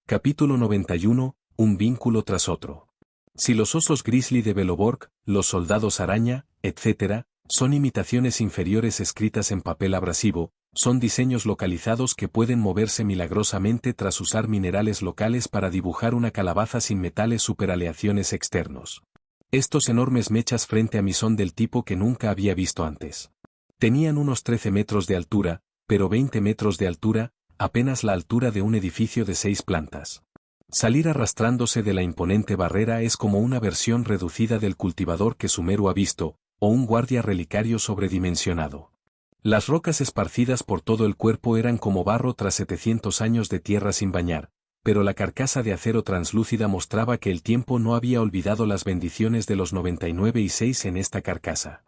Capítulo 91, un vínculo tras otro. Si los osos grizzly de Beloborg, los soldados araña, etc., son imitaciones inferiores escritas en papel abrasivo, son diseños localizados que pueden moverse milagrosamente tras usar minerales locales para dibujar una calabaza sin metales superaleaciones externos. Estos enormes mechas frente a mí son del tipo que nunca había visto antes. Tenían unos 13 metros de altura, pero 20 metros de altura, apenas la altura de un edificio de 6 plantas. Salir arrastrándose de la imponente barrera es como una versión reducida del cultivador que Sumeru ha visto, o un guardia relicario sobredimensionado. Las rocas esparcidas por todo el cuerpo eran como barro tras 700 años de tierra sin bañar, pero la carcasa de acero translúcida mostraba que el tiempo no había olvidado las bendiciones de los 99 en esta carcasa.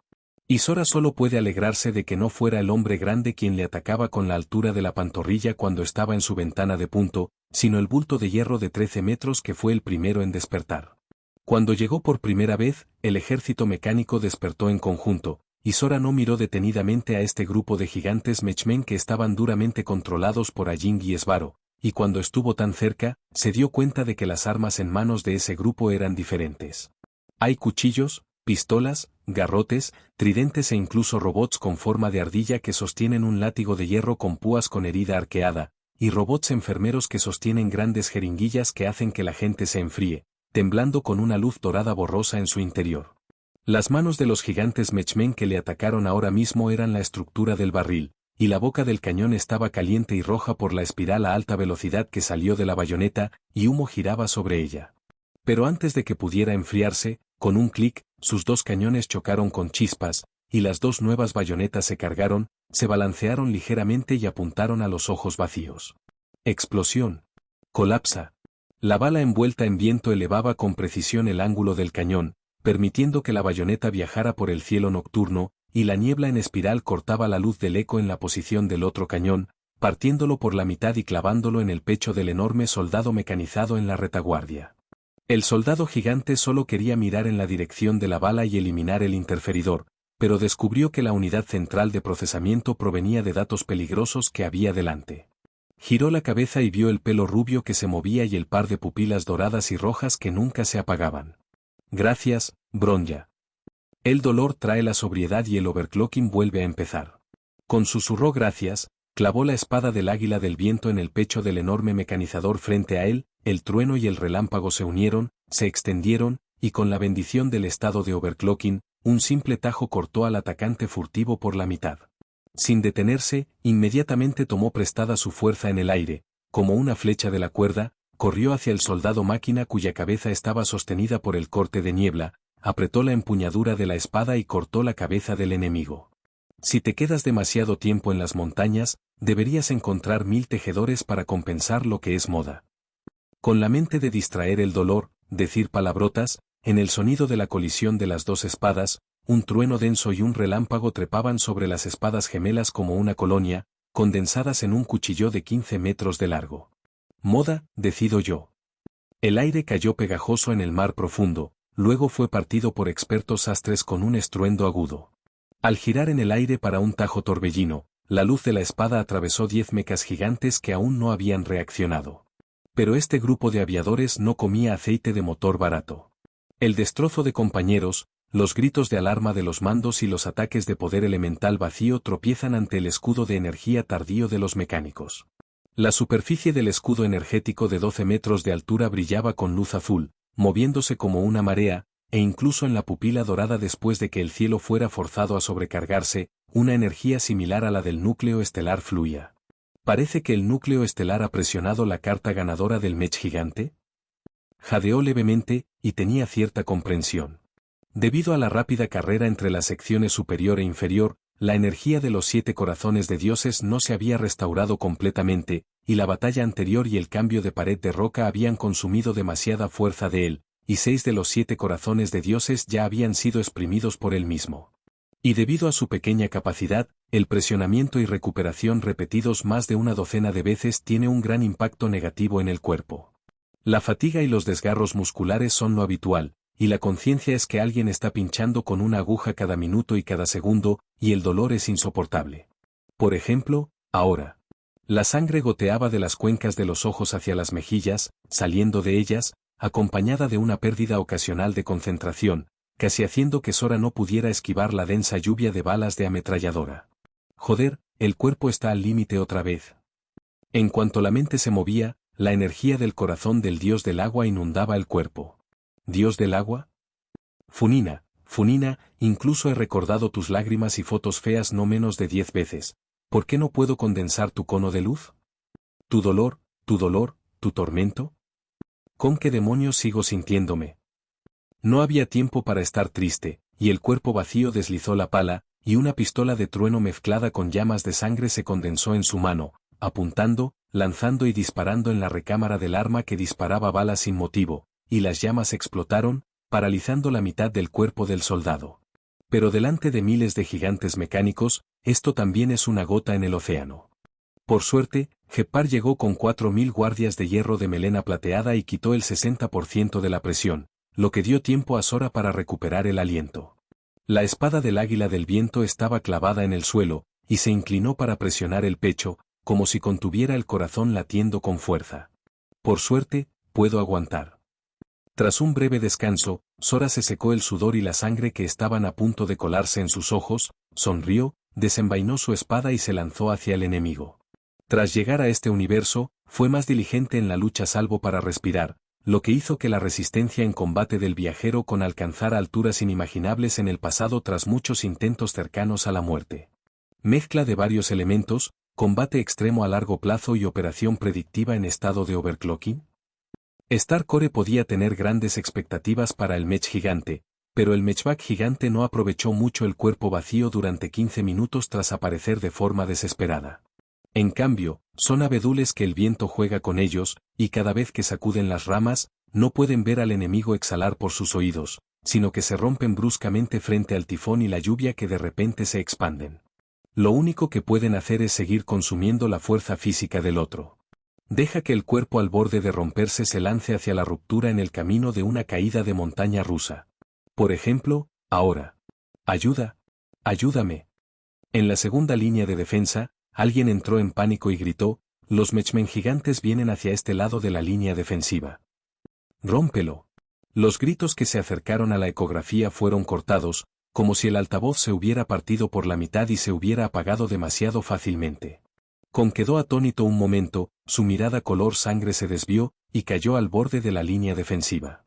Y Sora solo puede alegrarse de que no fuera el hombre grande quien le atacaba con la altura de la pantorrilla cuando estaba en su ventana de punto, sino el bulto de hierro de 13 metros que fue el primero en despertar. Cuando llegó por primera vez, el ejército mecánico despertó en conjunto, y Sora no miró detenidamente a este grupo de gigantes Mechmen que estaban duramente controlados por Ajing y Svaro, y cuando estuvo tan cerca, se dio cuenta de que las armas en manos de ese grupo eran diferentes. Hay cuchillos, pistolas, garrotes, tridentes e incluso robots con forma de ardilla que sostienen un látigo de hierro con púas con herida arqueada, y robots enfermeros que sostienen grandes jeringuillas que hacen que la gente se enfríe, temblando con una luz dorada borrosa en su interior. Las manos de los gigantes Mechmen que le atacaron ahora mismo eran la estructura del barril, y la boca del cañón estaba caliente y roja por la espiral a alta velocidad que salió de la bayoneta, y humo giraba sobre ella. Pero antes de que pudiera enfriarse, con un clic, sus dos cañones chocaron con chispas, y las dos nuevas bayonetas se cargaron, se balancearon ligeramente y apuntaron a los ojos vacíos. Explosión. Colapsa. La bala envuelta en viento elevaba con precisión el ángulo del cañón, permitiendo que la bayoneta viajara por el cielo nocturno, y la niebla en espiral cortaba la luz del eco en la posición del otro cañón, partiéndolo por la mitad y clavándolo en el pecho del enorme soldado mecanizado en la retaguardia. El soldado gigante solo quería mirar en la dirección de la bala y eliminar el interferidor, pero descubrió que la unidad central de procesamiento provenía de datos peligrosos que había delante. Giró la cabeza y vio el pelo rubio que se movía y el par de pupilas doradas y rojas que nunca se apagaban. Gracias, Bronya. El dolor trae la sobriedad y el overclocking vuelve a empezar. Con susurró gracias, clavó la espada del águila del viento en el pecho del enorme mecanizador frente a él, el trueno y el relámpago se unieron, se extendieron, y con la bendición del estado de overclocking, un simple tajo cortó al atacante furtivo por la mitad. Sin detenerse, inmediatamente tomó prestada su fuerza en el aire, como una flecha de la cuerda, corrió hacia el soldado máquina cuya cabeza estaba sostenida por el corte de niebla, apretó la empuñadura de la espada y cortó la cabeza del enemigo. Si te quedas demasiado tiempo en las montañas, deberías encontrar 1000 tejedores para compensar lo que es moda. Con la mente de distraer el dolor, decir palabrotas, en el sonido de la colisión de las dos espadas, un trueno denso y un relámpago trepaban sobre las espadas gemelas como una colonia, condensadas en un cuchillo de 15 metros de largo. Moda, decido yo. El aire cayó pegajoso en el mar profundo, luego fue partido por expertos sastres con un estruendo agudo. Al girar en el aire para un tajo torbellino, la luz de la espada atravesó 10 mecas gigantes que aún no habían reaccionado. Pero este grupo de aviadores no comía aceite de motor barato. El destrozo de compañeros, los gritos de alarma de los mandos y los ataques de poder elemental vacío tropiezan ante el escudo de energía tardío de los mecánicos. La superficie del escudo energético de 12 metros de altura brillaba con luz azul, moviéndose como una marea, e incluso en la pupila dorada después de que el cielo fuera forzado a sobrecargarse, una energía similar a la del núcleo estelar fluía. ¿Parece que el núcleo estelar ha presionado la carta ganadora del mech gigante? Jadeó levemente, y tenía cierta comprensión. Debido a la rápida carrera entre las secciones superior e inferior, la energía de los 7 corazones de dioses no se había restaurado completamente, y la batalla anterior y el cambio de pared de roca habían consumido demasiada fuerza de él, y 6 de los 7 corazones de dioses ya habían sido exprimidos por él mismo. Y debido a su pequeña capacidad, el presionamiento y recuperación repetidos más de una docena de veces tiene un gran impacto negativo en el cuerpo. La fatiga y los desgarros musculares son lo habitual, y la conciencia es que alguien está pinchando con una aguja cada minuto y cada segundo, y el dolor es insoportable. Por ejemplo, ahora. La sangre goteaba de las cuencas de los ojos hacia las mejillas, saliendo de ellas, acompañada de una pérdida ocasional de concentración, casi haciendo que Sora no pudiera esquivar la densa lluvia de balas de ametralladora. Joder, el cuerpo está al límite otra vez. En cuanto la mente se movía, la energía del corazón del dios del agua inundaba el cuerpo. ¿Dios del agua? Funina, Funina, incluso he recordado tus lágrimas y fotos feas no menos de 10 veces. ¿Por qué no puedo condensar tu cono de luz? ¿Tu dolor, tu tormento? ¿Con qué demonios sigo sintiéndome? No había tiempo para estar triste, y el cuerpo vacío deslizó la pala, y una pistola de trueno mezclada con llamas de sangre se condensó en su mano, apuntando, lanzando y disparando en la recámara del arma que disparaba balas sin motivo, y las llamas explotaron, paralizando la mitad del cuerpo del soldado. Pero delante de miles de gigantes mecánicos, esto también es una gota en el océano. Por suerte, Gepard llegó con 4000 guardias de hierro de melena plateada y quitó el 60% de la presión, lo que dio tiempo a Sora para recuperar el aliento. La espada del águila del viento estaba clavada en el suelo, y se inclinó para presionar el pecho, como si contuviera el corazón latiendo con fuerza. Por suerte, puedo aguantar. Tras un breve descanso, Sora se secó el sudor y la sangre que estaban a punto de colarse en sus ojos, sonrió, desenvainó su espada y se lanzó hacia el enemigo. Tras llegar a este universo, fue más diligente en la lucha salvo para respirar, lo que hizo que la resistencia en combate del viajero con alcanzara alturas inimaginables en el pasado tras muchos intentos cercanos a la muerte. Mezcla de varios elementos, combate extremo a largo plazo y operación predictiva en estado de overclocking. Star Core podía tener grandes expectativas para el mech gigante, pero el mechback gigante no aprovechó mucho el cuerpo vacío durante 15 minutos tras aparecer de forma desesperada. En cambio, son abedules que el viento juega con ellos, y cada vez que sacuden las ramas, no pueden ver al enemigo exhalar por sus oídos, sino que se rompen bruscamente frente al tifón y la lluvia que de repente se expanden. Lo único que pueden hacer es seguir consumiendo la fuerza física del otro. Deja que el cuerpo al borde de romperse se lance hacia la ruptura en el camino de una caída de montaña rusa. Por ejemplo, ahora. Ayuda. Ayúdame. En la segunda línea de defensa, alguien entró en pánico y gritó, los mechmen gigantes vienen hacia este lado de la línea defensiva. Rómpelo. Los gritos que se acercaron a la ecografía fueron cortados, como si el altavoz se hubiera partido por la mitad y se hubiera apagado demasiado fácilmente. Con quedó atónito un momento, su mirada color sangre se desvió, y cayó al borde de la línea defensiva.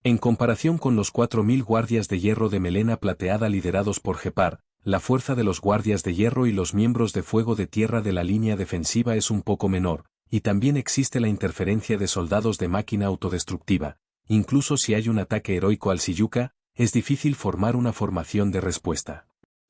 En comparación con los 4000 guardias de hierro de melena plateada liderados por Gepard, la fuerza de los guardias de hierro y los miembros de fuego de tierra de la línea defensiva es un poco menor, y también existe la interferencia de soldados de máquina autodestructiva. Incluso si hay un ataque heroico al Siyuka, es difícil formar una formación de respuesta.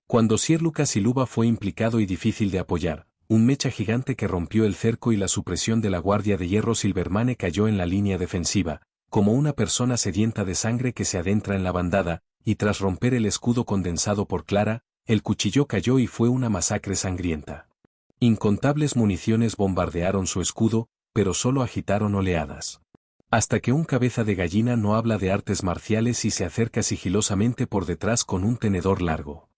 Cuando Sir Lucas Iluva fue implicado y difícil de apoyar, un mecha gigante que rompió el cerco y la supresión de la guardia de hierro Silvermane cayó en la línea defensiva, como una persona sedienta de sangre que se adentra en la bandada, y tras romper el escudo condensado por Clara, el cuchillo cayó y fue una masacre sangrienta. Incontables municiones bombardearon su escudo, pero solo agitaron oleadas. Hasta que un cabeza de gallina no habla de artes marciales y se acerca sigilosamente por detrás con un tenedor largo.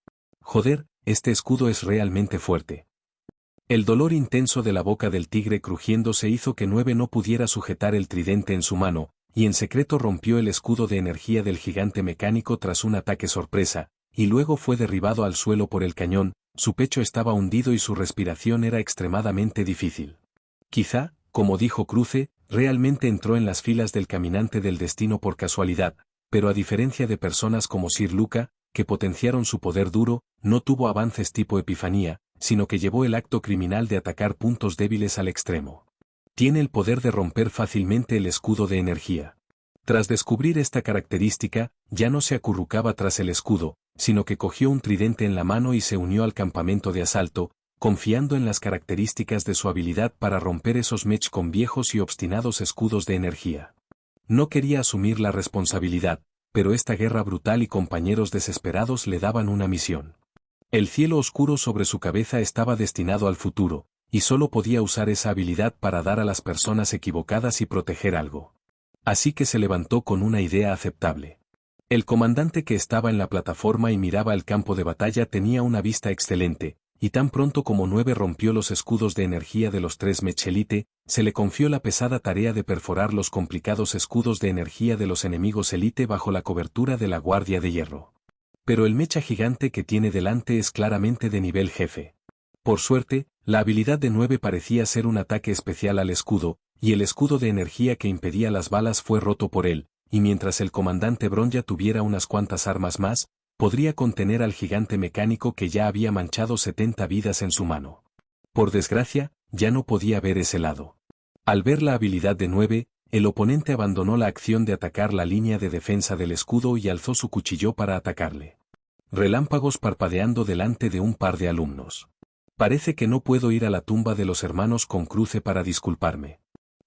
Joder, este escudo es realmente fuerte. El dolor intenso de la boca del tigre crujiéndose hizo que 9 no pudiera sujetar el tridente en su mano, y en secreto rompió el escudo de energía del gigante mecánico tras un ataque sorpresa, y luego fue derribado al suelo por el cañón, su pecho estaba hundido y su respiración era extremadamente difícil. Quizá, como dijo Cruce, realmente entró en las filas del caminante del destino por casualidad, pero a diferencia de personas como Sir Luca, que potenciaron su poder duro, no tuvo avances tipo epifanía, sino que llevó el acto criminal de atacar puntos débiles al extremo. Tiene el poder de romper fácilmente el escudo de energía. Tras descubrir esta característica, ya no se acurrucaba tras el escudo, sino que cogió un tridente en la mano y se unió al campamento de asalto, confiando en las características de su habilidad para romper esos mech con viejos y obstinados escudos de energía. No quería asumir la responsabilidad, pero esta guerra brutal y compañeros desesperados le daban una misión. El cielo oscuro sobre su cabeza estaba destinado al futuro, y solo podía usar esa habilidad para dar a las personas equivocadas y proteger algo. Así que se levantó con una idea aceptable. El comandante que estaba en la plataforma y miraba el campo de batalla tenía una vista excelente, y tan pronto como 9 rompió los escudos de energía de los 3 Mech-Elite, se le confió la pesada tarea de perforar los complicados escudos de energía de los enemigos Elite bajo la cobertura de la Guardia de Hierro. Pero el mecha gigante que tiene delante es claramente de nivel jefe. Por suerte, la habilidad de 9 parecía ser un ataque especial al escudo, y el escudo de energía que impedía las balas fue roto por él, y mientras el comandante Bronya tuviera unas cuantas armas más, podría contener al gigante mecánico que ya había manchado 70 vidas en su mano. Por desgracia, ya no podía ver ese lado. Al ver la habilidad de 9, el oponente abandonó la acción de atacar la línea de defensa del escudo y alzó su cuchillo para atacarle. Relámpagos parpadeando delante de un par de alumnos. Parece que no puedo ir a la tumba de los hermanos con cruce para disculparme.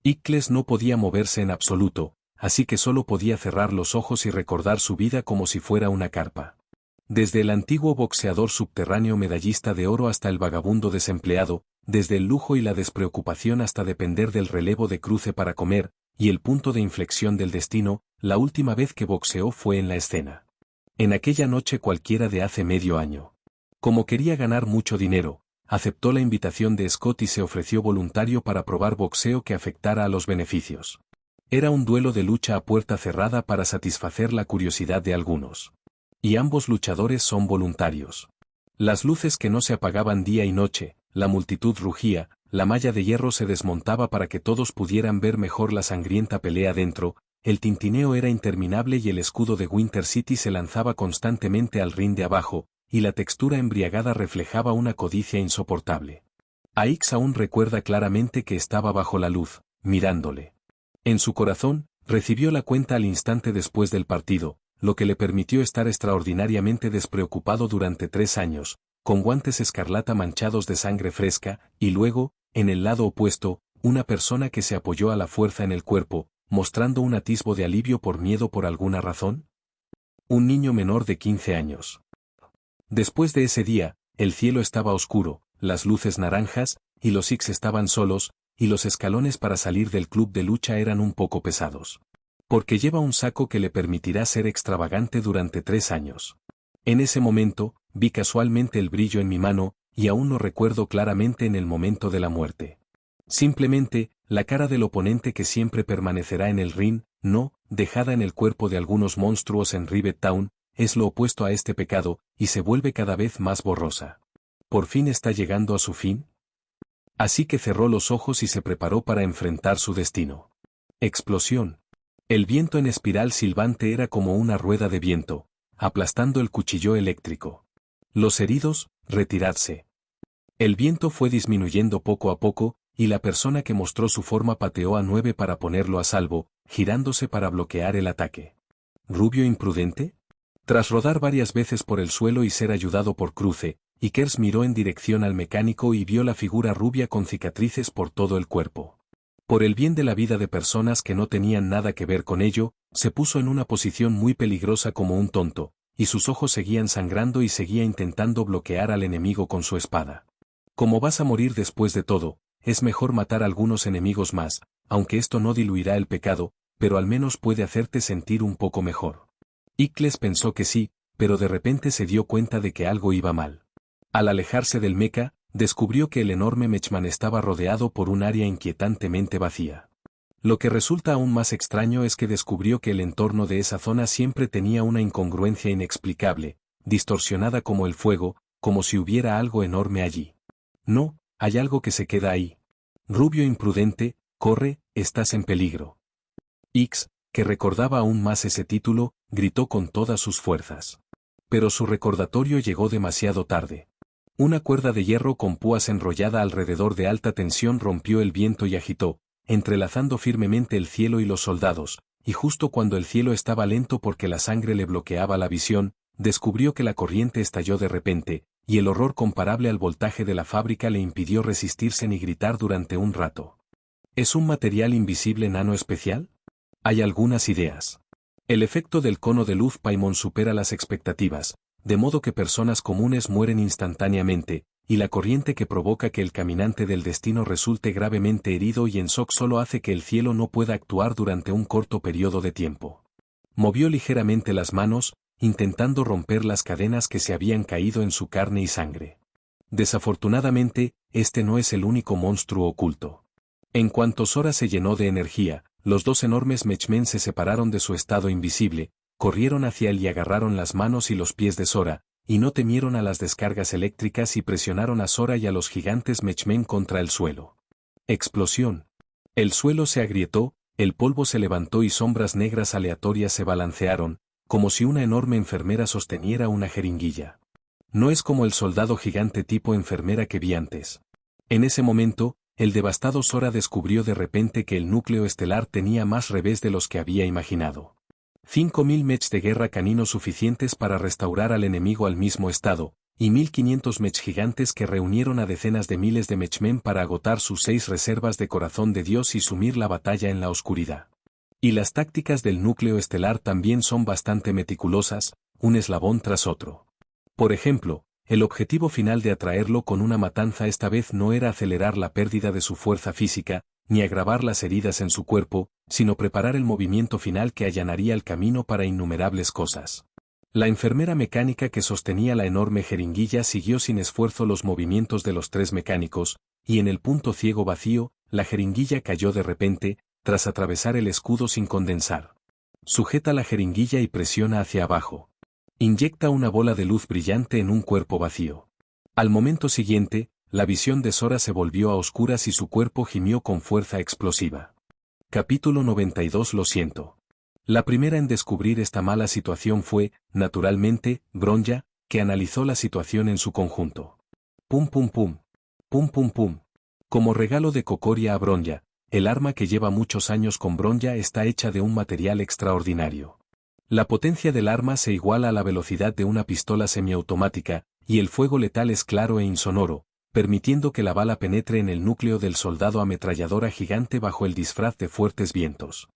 Icles no podía moverse en absoluto, así que solo podía cerrar los ojos y recordar su vida como si fuera una carpa. Desde el antiguo boxeador subterráneo medallista de oro hasta el vagabundo desempleado, desde el lujo y la despreocupación hasta depender del relevo de cruce para comer, y el punto de inflexión del destino, la última vez que boxeó fue en la escena. En aquella noche cualquiera de hace medio año. Como quería ganar mucho dinero, aceptó la invitación de Scott y se ofreció voluntario para probar boxeo que afectara a los beneficios. Era un duelo de lucha a puerta cerrada para satisfacer la curiosidad de algunos. Y ambos luchadores son voluntarios. Las luces que no se apagaban día y noche, la multitud rugía, la malla de hierro se desmontaba para que todos pudieran ver mejor la sangrienta pelea dentro, el tintineo era interminable y el escudo de Winter City se lanzaba constantemente al ring de abajo, y la textura embriagada reflejaba una codicia insoportable. Aix aún recuerda claramente que estaba bajo la luz, mirándole. En su corazón, recibió la cuenta al instante después del partido, lo que le permitió estar extraordinariamente despreocupado durante 3 años, con guantes escarlata manchados de sangre fresca, y luego, en el lado opuesto, una persona que se apoyó a la fuerza en el cuerpo, mostrando un atisbo de alivio por miedo por alguna razón. Un niño menor de 15 años. Después de ese día, el cielo estaba oscuro, las luces naranjas, y los Six estaban solos, y los escalones para salir del club de lucha eran un poco pesados. Porque lleva un saco que le permitirá ser extravagante durante 3 años. En ese momento, vi casualmente el brillo en mi mano, y aún no recuerdo claramente en el momento de la muerte. Simplemente, la cara del oponente que siempre permanecerá en el ring, no, dejada en el cuerpo de algunos monstruos en Rivet Town, es lo opuesto a este pecado, y se vuelve cada vez más borrosa. ¿Por fin está llegando a su fin? Así que cerró los ojos y se preparó para enfrentar su destino. Explosión. El viento en espiral silbante era como una rueda de viento, aplastando el cuchillo eléctrico. Los heridos, retirarse. El viento fue disminuyendo poco a poco, y la persona que mostró su forma pateó a 9 para ponerlo a salvo, girándose para bloquear el ataque. ¿Rubio imprudente? Tras rodar varias veces por el suelo y ser ayudado por Cruce, Ikers miró en dirección al mecánico y vio la figura rubia con cicatrices por todo el cuerpo. Por el bien de la vida de personas que no tenían nada que ver con ello, se puso en una posición muy peligrosa como un tonto, y sus ojos seguían sangrando y seguía intentando bloquear al enemigo con su espada. Como vas a morir después de todo, es mejor matar a algunos enemigos más, aunque esto no diluirá el pecado, pero al menos puede hacerte sentir un poco mejor. Icles pensó que sí, pero de repente se dio cuenta de que algo iba mal. Al alejarse del mecha, descubrió que el enorme Mechman estaba rodeado por un área inquietantemente vacía. Lo que resulta aún más extraño es que descubrió que el entorno de esa zona siempre tenía una incongruencia inexplicable, distorsionada como el fuego, como si hubiera algo enorme allí. No, hay algo que se queda ahí. Rubio imprudente, corre, estás en peligro. Ix, que recordaba aún más ese título, gritó con todas sus fuerzas. Pero su recordatorio llegó demasiado tarde. Una cuerda de hierro con púas enrollada alrededor de alta tensión rompió el viento y agitó, entrelazando firmemente el cielo y los soldados, y justo cuando el cielo estaba lento porque la sangre le bloqueaba la visión, descubrió que la corriente estalló de repente, y el horror comparable al voltaje de la fábrica le impidió resistirse ni gritar durante un rato. ¿Es un material invisible nano especial? Hay algunas ideas. El efecto del cono de luz Paimon supera las expectativas, de modo que personas comunes mueren instantáneamente, y la corriente que provoca que el caminante del destino resulte gravemente herido y en shock solo hace que el cielo no pueda actuar durante un corto periodo de tiempo. Movió ligeramente las manos, intentando romper las cadenas que se habían caído en su carne y sangre. Desafortunadamente, este no es el único monstruo oculto. En cuanto Sora se llenó de energía, los dos enormes Mechmen se separaron de su estado invisible, corrieron hacia él y agarraron las manos y los pies de Sora, y no temieron a las descargas eléctricas y presionaron a Sora y a los gigantes Mechmen contra el suelo. Explosión. El suelo se agrietó, el polvo se levantó y sombras negras aleatorias se balancearon, como si una enorme enfermera sosteniera una jeringuilla. No es como el soldado gigante tipo enfermera que vi antes. En ese momento, el devastado Sora descubrió de repente que el núcleo estelar tenía más revés de los que había imaginado. 5.000 mechs de guerra caninos suficientes para restaurar al enemigo al mismo estado, y 1.500 mechs gigantes que reunieron a decenas de miles de Mechmen para agotar sus 6 reservas de corazón de Dios y sumir la batalla en la oscuridad. Y las tácticas del núcleo estelar también son bastante meticulosas, un eslabón tras otro. Por ejemplo, el objetivo final de atraerlo con una matanza esta vez no era acelerar la pérdida de su fuerza física, ni agravar las heridas en su cuerpo, sino preparar el movimiento final que allanaría el camino para innumerables cosas. La enfermera mecánica que sostenía la enorme jeringuilla siguió sin esfuerzo los movimientos de los 3 mecánicos, y en el punto ciego vacío, la jeringuilla cayó de repente, tras atravesar el escudo sin condensar. Sujeta la jeringuilla y presiona hacia abajo. Inyecta una bola de luz brillante en un cuerpo vacío. Al momento siguiente, la visión de Sora se volvió a oscuras y su cuerpo gimió con fuerza explosiva. Capítulo 92. Lo siento. La primera en descubrir esta mala situación fue, naturalmente, Bronya, que analizó la situación en su conjunto. Pum pum pum. Pum pum pum. Como regalo de Cocoria a Bronya, el arma que lleva muchos años con Bronya está hecha de un material extraordinario. La potencia del arma se iguala a la velocidad de una pistola semiautomática, y el fuego letal es claro e insonoro, permitiendo que la bala penetre en el núcleo del soldado ametralladora gigante bajo el disfraz de fuertes vientos.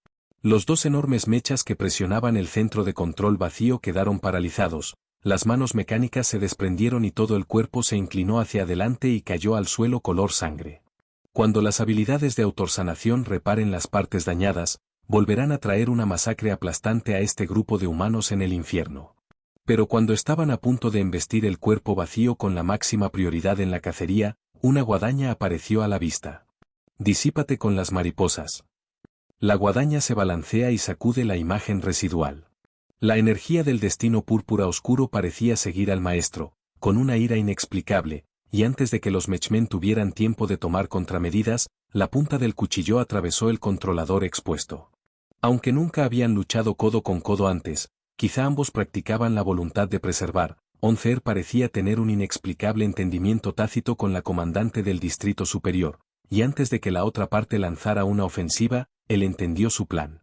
Los 2 enormes mechas que presionaban el centro de control vacío quedaron paralizados, las manos mecánicas se desprendieron y todo el cuerpo se inclinó hacia adelante y cayó al suelo color sangre. Cuando las habilidades de autosanación reparen las partes dañadas, volverán a traer una masacre aplastante a este grupo de humanos en el infierno. Pero cuando estaban a punto de embestir el cuerpo vacío con la máxima prioridad en la cacería, una guadaña apareció a la vista. Disípate con las mariposas. La guadaña se balancea y sacude la imagen residual. La energía del destino púrpura oscuro parecía seguir al maestro, con una ira inexplicable, y antes de que los Mechmen tuvieran tiempo de tomar contramedidas, la punta del cuchillo atravesó el controlador expuesto. Aunque nunca habían luchado codo con codo antes, quizá ambos practicaban la voluntad de preservar. Oncer parecía tener un inexplicable entendimiento tácito con la comandante del Distrito Superior, y antes de que la otra parte lanzara una ofensiva, él entendió su plan.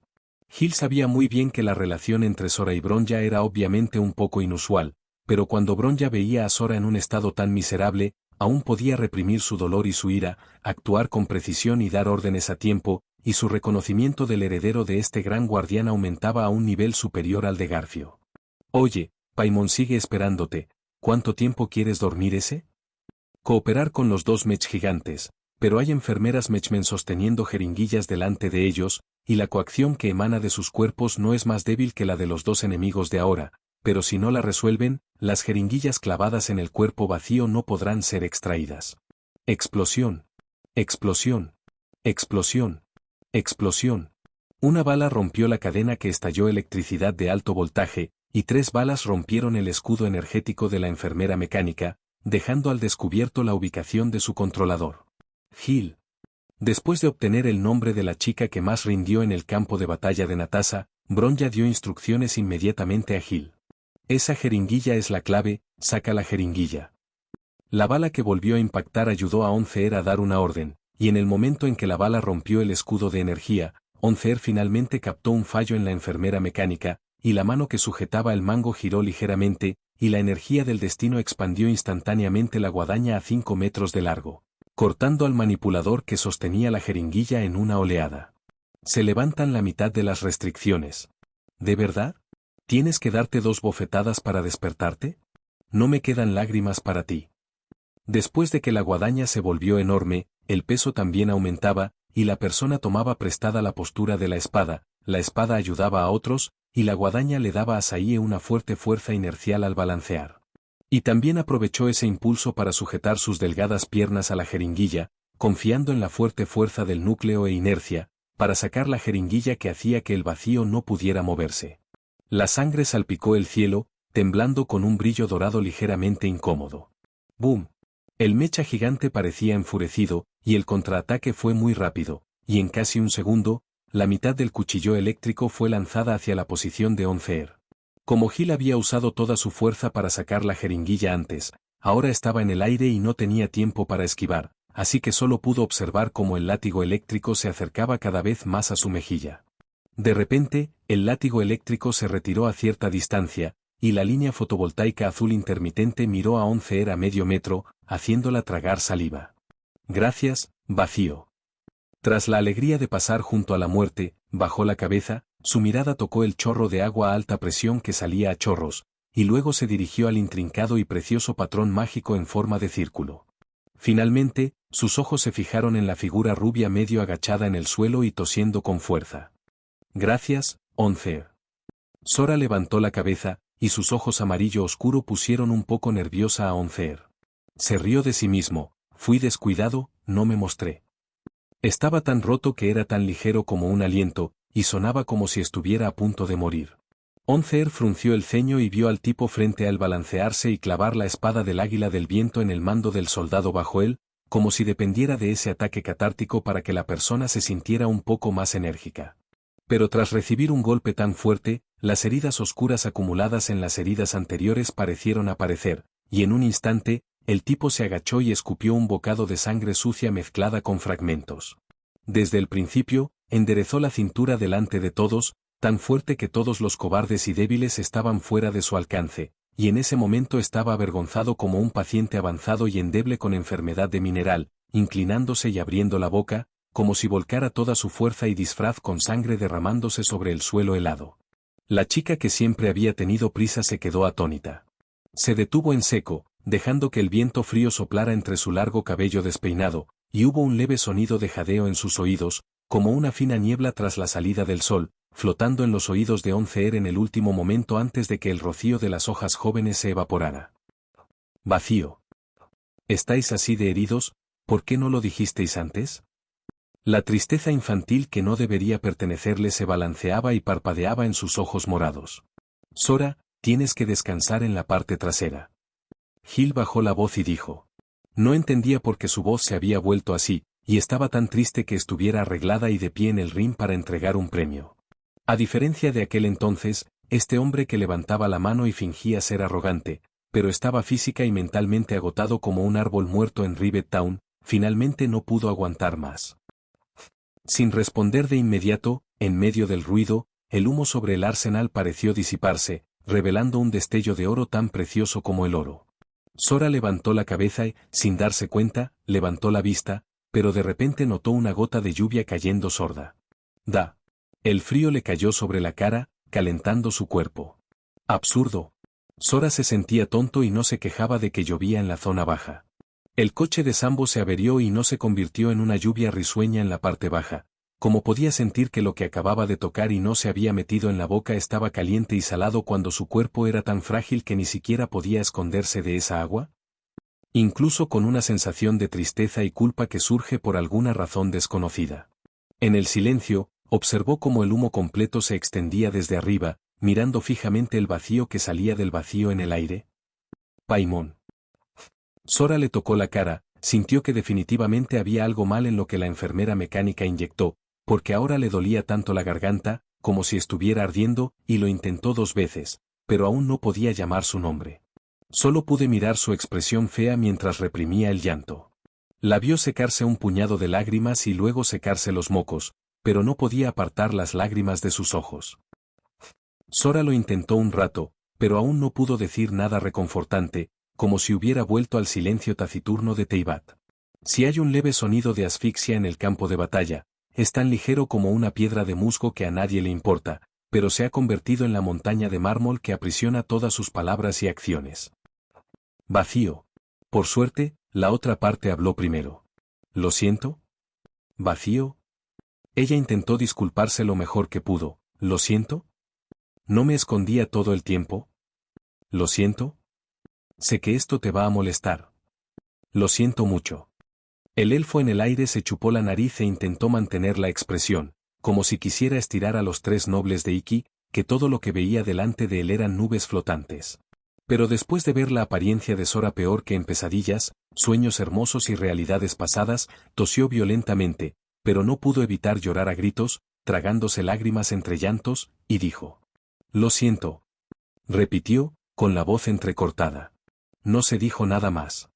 Gil sabía muy bien que la relación entre Sora y Bronya era obviamente un poco inusual, pero cuando Bronya veía a Sora en un estado tan miserable, aún podía reprimir su dolor y su ira, actuar con precisión y dar órdenes a tiempo, y su reconocimiento del heredero de este gran guardián aumentaba a un nivel superior al de Garfio. Oye, Paimon sigue esperándote, ¿cuánto tiempo quieres dormir ese? Cooperar con los 2 mech gigantes, pero hay enfermeras Mechmen sosteniendo jeringuillas delante de ellos, y la coacción que emana de sus cuerpos no es más débil que la de los 2 enemigos de ahora, pero si no la resuelven, las jeringuillas clavadas en el cuerpo vacío no podrán ser extraídas. Explosión. Explosión. Explosión. Explosión. Una bala rompió la cadena que estalló electricidad de alto voltaje, y 3 balas rompieron el escudo energético de la enfermera mecánica, dejando al descubierto la ubicación de su controlador. Gil. Después de obtener el nombre de la chica que más rindió en el campo de batalla de Natasa, Bronya dio instrucciones inmediatamente a Gil. Esa jeringuilla es la clave, saca la jeringuilla. La bala que volvió a impactar ayudó a Oncer a dar una orden, y en el momento en que la bala rompió el escudo de energía, Oncer finalmente captó un fallo en la enfermera mecánica, y la mano que sujetaba el mango giró ligeramente, y la energía del destino expandió instantáneamente la guadaña a 5 metros de largo, cortando al manipulador que sostenía la jeringuilla en una oleada. Se levantan la mitad de las restricciones. ¿De verdad? ¿Tienes que darte 2 bofetadas para despertarte? No me quedan lágrimas para ti. Después de que la guadaña se volvió enorme, el peso también aumentaba, y la persona tomaba prestada la postura de la espada ayudaba a otros, y la guadaña le daba a Saie una fuerte fuerza inercial al balancear. Y también aprovechó ese impulso para sujetar sus delgadas piernas a la jeringuilla, confiando en la fuerte fuerza del núcleo e inercia, para sacar la jeringuilla que hacía que el vacío no pudiera moverse. La sangre salpicó el cielo, temblando con un brillo dorado ligeramente incómodo. ¡Bum! El mecha gigante parecía enfurecido, y el contraataque fue muy rápido, y en casi un segundo, la mitad del cuchillo eléctrico fue lanzada hacia la posición de Onceer. Como Gil había usado toda su fuerza para sacar la jeringuilla antes, ahora estaba en el aire y no tenía tiempo para esquivar, así que solo pudo observar cómo el látigo eléctrico se acercaba cada vez más a su mejilla. De repente, el látigo eléctrico se retiró a cierta distancia, y la línea fotovoltaica azul intermitente miró a Onceer a medio metro, haciéndola tragar saliva. Gracias, vacío. Tras la alegría de pasar junto a la muerte, bajó la cabeza, su mirada tocó el chorro de agua a alta presión que salía a chorros, y luego se dirigió al intrincado y precioso patrón mágico en forma de círculo. Finalmente, sus ojos se fijaron en la figura rubia medio agachada en el suelo y tosiendo con fuerza. Gracias, Onceer. Sora levantó la cabeza, y sus ojos amarillo oscuro pusieron un poco nerviosa a Onceer. Se rió de sí mismo, fui descuidado, no me mostré. Estaba tan roto que era tan ligero como un aliento, y sonaba como si estuviera a punto de morir. Onceer frunció el ceño y vio al tipo frente a él balancearse y clavar la espada del águila del viento en el mando del soldado bajo él, como si dependiera de ese ataque catártico para que la persona se sintiera un poco más enérgica. Pero tras recibir un golpe tan fuerte, las heridas oscuras acumuladas en las heridas anteriores parecieron aparecer, y en un instante, el tipo se agachó y escupió un bocado de sangre sucia mezclada con fragmentos. Desde el principio, enderezó la cintura delante de todos, tan fuerte que todos los cobardes y débiles estaban fuera de su alcance, y en ese momento estaba avergonzado como un paciente avanzado y endeble con enfermedad de mineral, inclinándose y abriendo la boca, como si volcara toda su fuerza y disfraz con sangre derramándose sobre el suelo helado. La chica que siempre había tenido prisa se quedó atónita. Se detuvo en seco, dejando que el viento frío soplara entre su largo cabello despeinado, y hubo un leve sonido de jadeo en sus oídos, como una fina niebla tras la salida del sol, flotando en los oídos de Onceer en el último momento antes de que el rocío de las hojas jóvenes se evaporara. Vacío. ¿Estáis así de heridos? ¿Por qué no lo dijisteis antes? La tristeza infantil que no debería pertenecerle se balanceaba y parpadeaba en sus ojos morados. Sora, tienes que descansar en la parte trasera. Gil bajó la voz y dijo. No entendía por qué su voz se había vuelto así, y estaba tan triste que estuviera arreglada y de pie en el ring para entregar un premio. A diferencia de aquel entonces, este hombre que levantaba la mano y fingía ser arrogante, pero estaba física y mentalmente agotado como un árbol muerto en Rivet Town, finalmente no pudo aguantar más. Sin responder de inmediato, en medio del ruido, el humo sobre el arsenal pareció disiparse, revelando un destello de oro tan precioso como el oro. Sora levantó la cabeza y, sin darse cuenta, levantó la vista, pero de repente notó una gota de lluvia cayendo sorda. ¡Da! El frío le cayó sobre la cara, calentando su cuerpo. Absurdo. Sora se sentía tonto y no se quejaba de que llovía en la zona baja. El coche de Sambo se averió y no se convirtió en una lluvia risueña en la parte baja. Como podía sentir que lo que acababa de tocar y no se había metido en la boca estaba caliente y salado cuando su cuerpo era tan frágil que ni siquiera podía esconderse de esa agua? Incluso con una sensación de tristeza y culpa que surge por alguna razón desconocida. En el silencio, observó cómo el humo completo se extendía desde arriba, mirando fijamente el vacío que salía del vacío en el aire. Paimon. Sora le tocó la cara, sintió que definitivamente había algo mal en lo que la enfermera mecánica inyectó, porque ahora le dolía tanto la garganta, como si estuviera ardiendo, y lo intentó 2 veces, pero aún no podía llamar su nombre. Solo pude mirar su expresión fea mientras reprimía el llanto. La vio secarse un puñado de lágrimas y luego secarse los mocos, pero no podía apartar las lágrimas de sus ojos. Sora lo intentó un rato, pero aún no pudo decir nada reconfortante, como si hubiera vuelto al silencio taciturno de Teyvat. Si hay un leve sonido de asfixia en el campo de batalla, es tan ligero como una piedra de musgo que a nadie le importa, pero se ha convertido en la montaña de mármol que aprisiona todas sus palabras y acciones. Vacío. Por suerte, la otra parte habló primero. ¿Lo siento? ¿Vacío? Ella intentó disculparse lo mejor que pudo. ¿Lo siento? ¿No me escondía todo el tiempo? ¿Lo siento? Sé que esto te va a molestar. Lo siento mucho. El elfo en el aire se chupó la nariz e intentó mantener la expresión, como si quisiera estirar a los tres nobles de Iki, que todo lo que veía delante de él eran nubes flotantes. Pero después de ver la apariencia de Sora peor que en pesadillas, sueños hermosos y realidades pasadas, tosió violentamente, pero no pudo evitar llorar a gritos, tragándose lágrimas entre llantos, y dijo: «Lo siento», repitió, con la voz entrecortada. No se dijo nada más.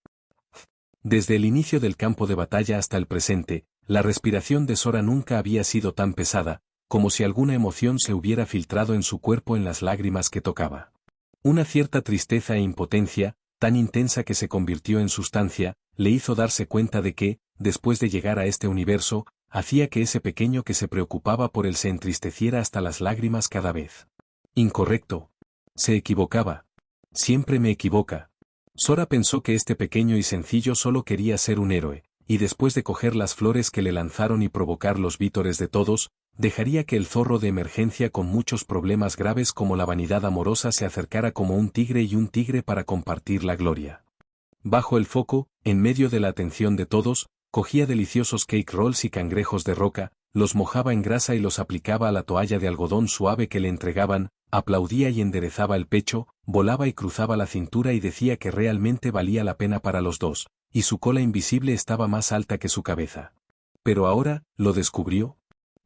Desde el inicio del campo de batalla hasta el presente, la respiración de Sora nunca había sido tan pesada, como si alguna emoción se hubiera filtrado en su cuerpo en las lágrimas que tocaba. Una cierta tristeza e impotencia, tan intensa que se convirtió en sustancia, le hizo darse cuenta de que, después de llegar a este universo, hacía que ese pequeño que se preocupaba por él se entristeciera hasta las lágrimas cada vez. Incorrecto. Se equivocaba. Siempre me equivoca. Sora pensó que este pequeño y sencillo solo quería ser un héroe, y después de coger las flores que le lanzaron y provocar los vítores de todos, dejaría que el zorro de emergencia con muchos problemas graves como la vanidad amorosa se acercara como un tigre para compartir la gloria. Bajo el foco, en medio de la atención de todos, cogía deliciosos cake rolls y cangrejos de roca, los mojaba en grasa y los aplicaba a la toalla de algodón suave que le entregaban, aplaudía y enderezaba el pecho, volaba y cruzaba la cintura y decía que realmente valía la pena para los dos, y su cola invisible estaba más alta que su cabeza. Pero ahora, ¿lo descubrió?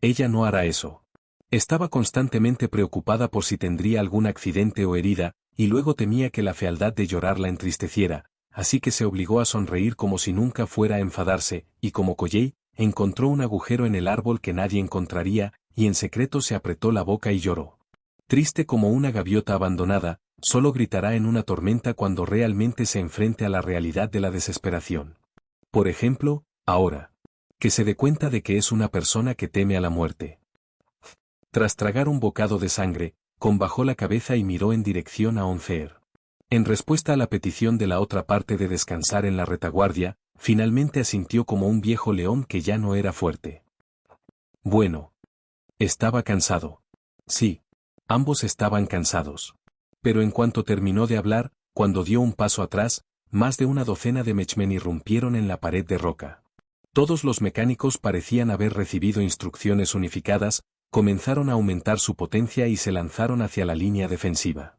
Ella no hará eso. Estaba constantemente preocupada por si tendría algún accidente o herida, y luego temía que la fealdad de llorar la entristeciera, así que se obligó a sonreír como si nunca fuera a enfadarse, y como Colley, encontró un agujero en el árbol que nadie encontraría, y en secreto se apretó la boca y lloró. Triste como una gaviota abandonada, solo gritará en una tormenta cuando realmente se enfrente a la realidad de la desesperación. Por ejemplo, ahora. Que se dé cuenta de que es una persona que teme a la muerte. Tras tragar un bocado de sangre, bajó la cabeza y miró en dirección a Onceer. En respuesta a la petición de la otra parte de descansar en la retaguardia, finalmente asintió como un viejo león que ya no era fuerte. Bueno. Estaba cansado. Sí. Ambos estaban cansados. Pero en cuanto terminó de hablar, cuando dio un paso atrás, más de una docena de Mechmen irrumpieron en la pared de roca. Todos los mecánicos parecían haber recibido instrucciones unificadas, comenzaron a aumentar su potencia y se lanzaron hacia la línea defensiva.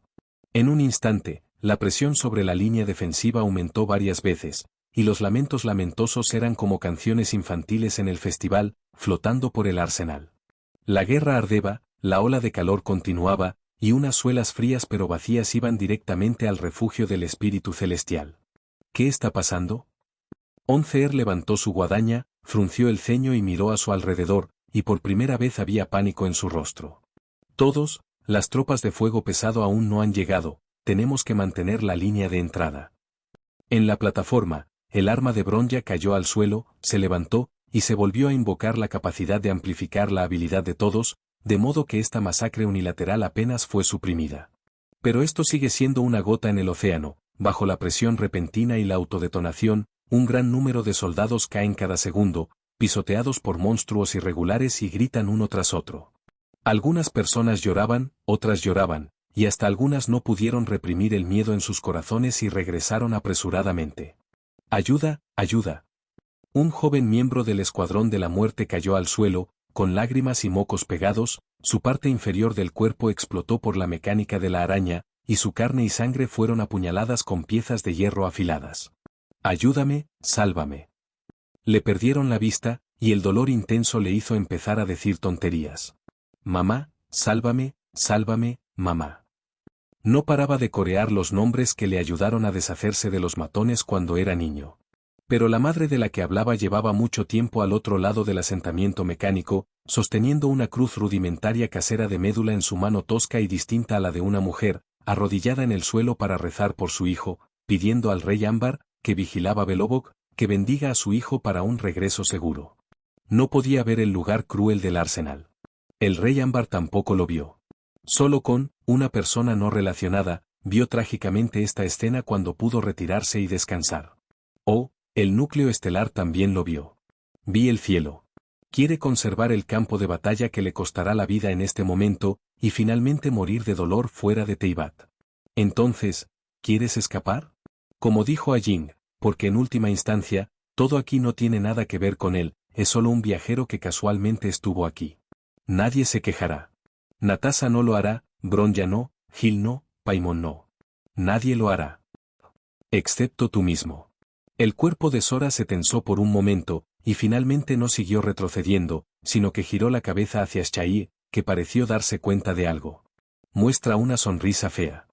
En un instante, la presión sobre la línea defensiva aumentó varias veces, y los lamentos lamentosos eran como canciones infantiles en el festival, flotando por el arsenal. La guerra ardeba, la ola de calor continuaba, y unas suelas frías pero vacías iban directamente al refugio del espíritu celestial. ¿Qué está pasando? Onceer levantó su guadaña, frunció el ceño y miró a su alrededor, y por primera vez había pánico en su rostro. Todos, las tropas de fuego pesado aún no han llegado, tenemos que mantener la línea de entrada. En la plataforma, el arma de Bronya cayó al suelo, se levantó, y se volvió a invocar la capacidad de amplificar la habilidad de todos, de modo que esta masacre unilateral apenas fue suprimida. Pero esto sigue siendo una gota en el océano, bajo la presión repentina y la autodetonación, un gran número de soldados caen cada segundo, pisoteados por monstruos irregulares y gritan uno tras otro. Algunas personas lloraban, otras lloraban, y hasta algunas no pudieron reprimir el miedo en sus corazones y regresaron apresuradamente. ¡Ayuda, ayuda! Un joven miembro del Escuadrón de la Muerte cayó al suelo, con lágrimas y mocos pegados, su parte inferior del cuerpo explotó por la mecánica de la araña, y su carne y sangre fueron apuñaladas con piezas de hierro afiladas. Ayúdame, sálvame. Le perdieron la vista, y el dolor intenso le hizo empezar a decir tonterías. Mamá, sálvame, sálvame, mamá. No paraba de corear los nombres que le ayudaron a deshacerse de los matones cuando era niño. Pero la madre de la que hablaba llevaba mucho tiempo al otro lado del asentamiento mecánico, sosteniendo una cruz rudimentaria casera de médula en su mano tosca y distinta a la de una mujer, arrodillada en el suelo para rezar por su hijo, pidiendo al rey Ámbar, que vigilaba Belobog, que bendiga a su hijo para un regreso seguro. No podía ver el lugar cruel del arsenal. El rey Ámbar tampoco lo vio. Solo con una persona no relacionada, vio trágicamente esta escena cuando pudo retirarse y descansar. Oh, el núcleo estelar también lo vio. Vi el cielo. Quiere conservar el campo de batalla que le costará la vida en este momento, y finalmente morir de dolor fuera de Teyvat. Entonces, ¿quieres escapar? Como dijo a Jing, porque en última instancia, todo aquí no tiene nada que ver con él, es solo un viajero que casualmente estuvo aquí. Nadie se quejará. Natasha no lo hará, Bronya no, Gil no, Paimon no. Nadie lo hará. Excepto tú mismo. El cuerpo de Sora se tensó por un momento, y finalmente no siguió retrocediendo, sino que giró la cabeza hacia Shai, que pareció darse cuenta de algo. Muestra una sonrisa fea.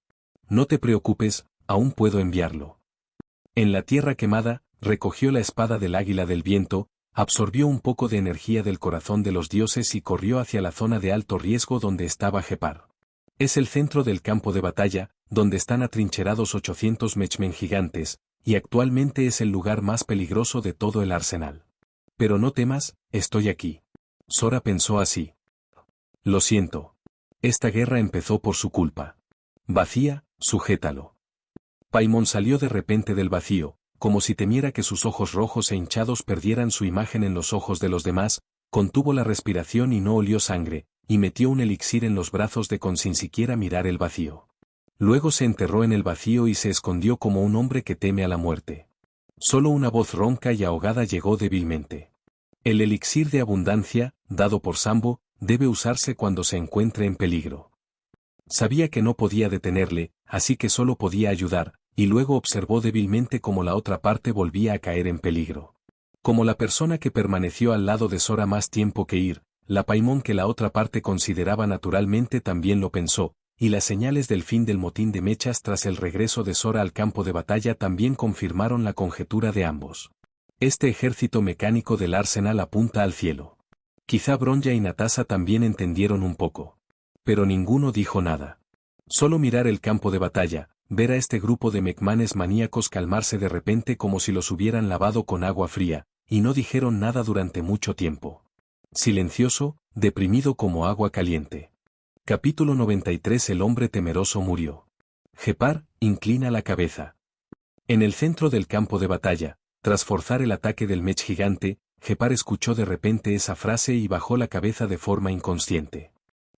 No te preocupes, aún puedo enviarlo. En la tierra quemada, recogió la espada del águila del viento, absorbió un poco de energía del corazón de los dioses y corrió hacia la zona de alto riesgo donde estaba Gepar. Es el centro del campo de batalla, donde están atrincherados 800 Mechmen gigantes, y actualmente es el lugar más peligroso de todo el arsenal. Pero no temas, estoy aquí. Sora pensó así. Lo siento. Esta guerra empezó por su culpa. Vacía, sujétalo. Paimon salió de repente del vacío, como si temiera que sus ojos rojos e hinchados perdieran su imagen en los ojos de los demás, contuvo la respiración y no olió sangre, y metió un elixir en los brazos de Con sin siquiera mirar el vacío. Luego se enterró en el vacío y se escondió como un hombre que teme a la muerte. Solo una voz ronca y ahogada llegó débilmente. El elixir de abundancia, dado por Sambo, debe usarse cuando se encuentre en peligro. Sabía que no podía detenerle, así que solo podía ayudar, y luego observó débilmente cómo la otra parte volvía a caer en peligro. Como la persona que permaneció al lado de Sora más tiempo que Ir, la Paimon que la otra parte consideraba naturalmente también lo pensó, y las señales del fin del motín de mechas tras el regreso de Sora al campo de batalla también confirmaron la conjetura de ambos. Este ejército mecánico del Arsenal apunta al cielo. Quizá Bronya y Natasha también entendieron un poco. Pero ninguno dijo nada. Solo mirar el campo de batalla, ver a este grupo de mecmanes maníacos calmarse de repente como si los hubieran lavado con agua fría, y no dijeron nada durante mucho tiempo. Silencioso, deprimido como agua caliente. Capítulo 93. El hombre temeroso murió. Gepar, inclina la cabeza. En el centro del campo de batalla, tras forzar el ataque del mech gigante, Gepar escuchó de repente esa frase y bajó la cabeza de forma inconsciente.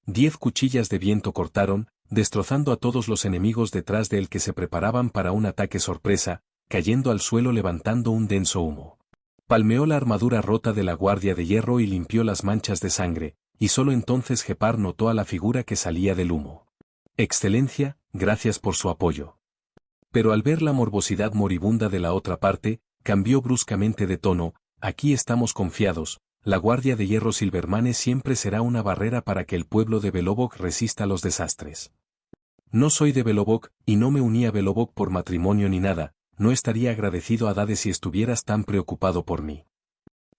10 cuchillas de viento cortaron, destrozando a todos los enemigos detrás de él que se preparaban para un ataque sorpresa, cayendo al suelo levantando un denso humo. Palmeó la armadura rota de la guardia de hierro y limpió las manchas de sangre, y solo entonces Gepar notó a la figura que salía del humo. Excelencia, gracias por su apoyo. Pero al ver la morbosidad moribunda de la otra parte, cambió bruscamente de tono. Aquí estamos confiados, la guardia de hierro Silvermane siempre será una barrera para que el pueblo de Belobog resista los desastres. No soy de Belobog, y no me uní a Belobog por matrimonio ni nada, no estaría agradecido a Dade si estuvieras tan preocupado por mí.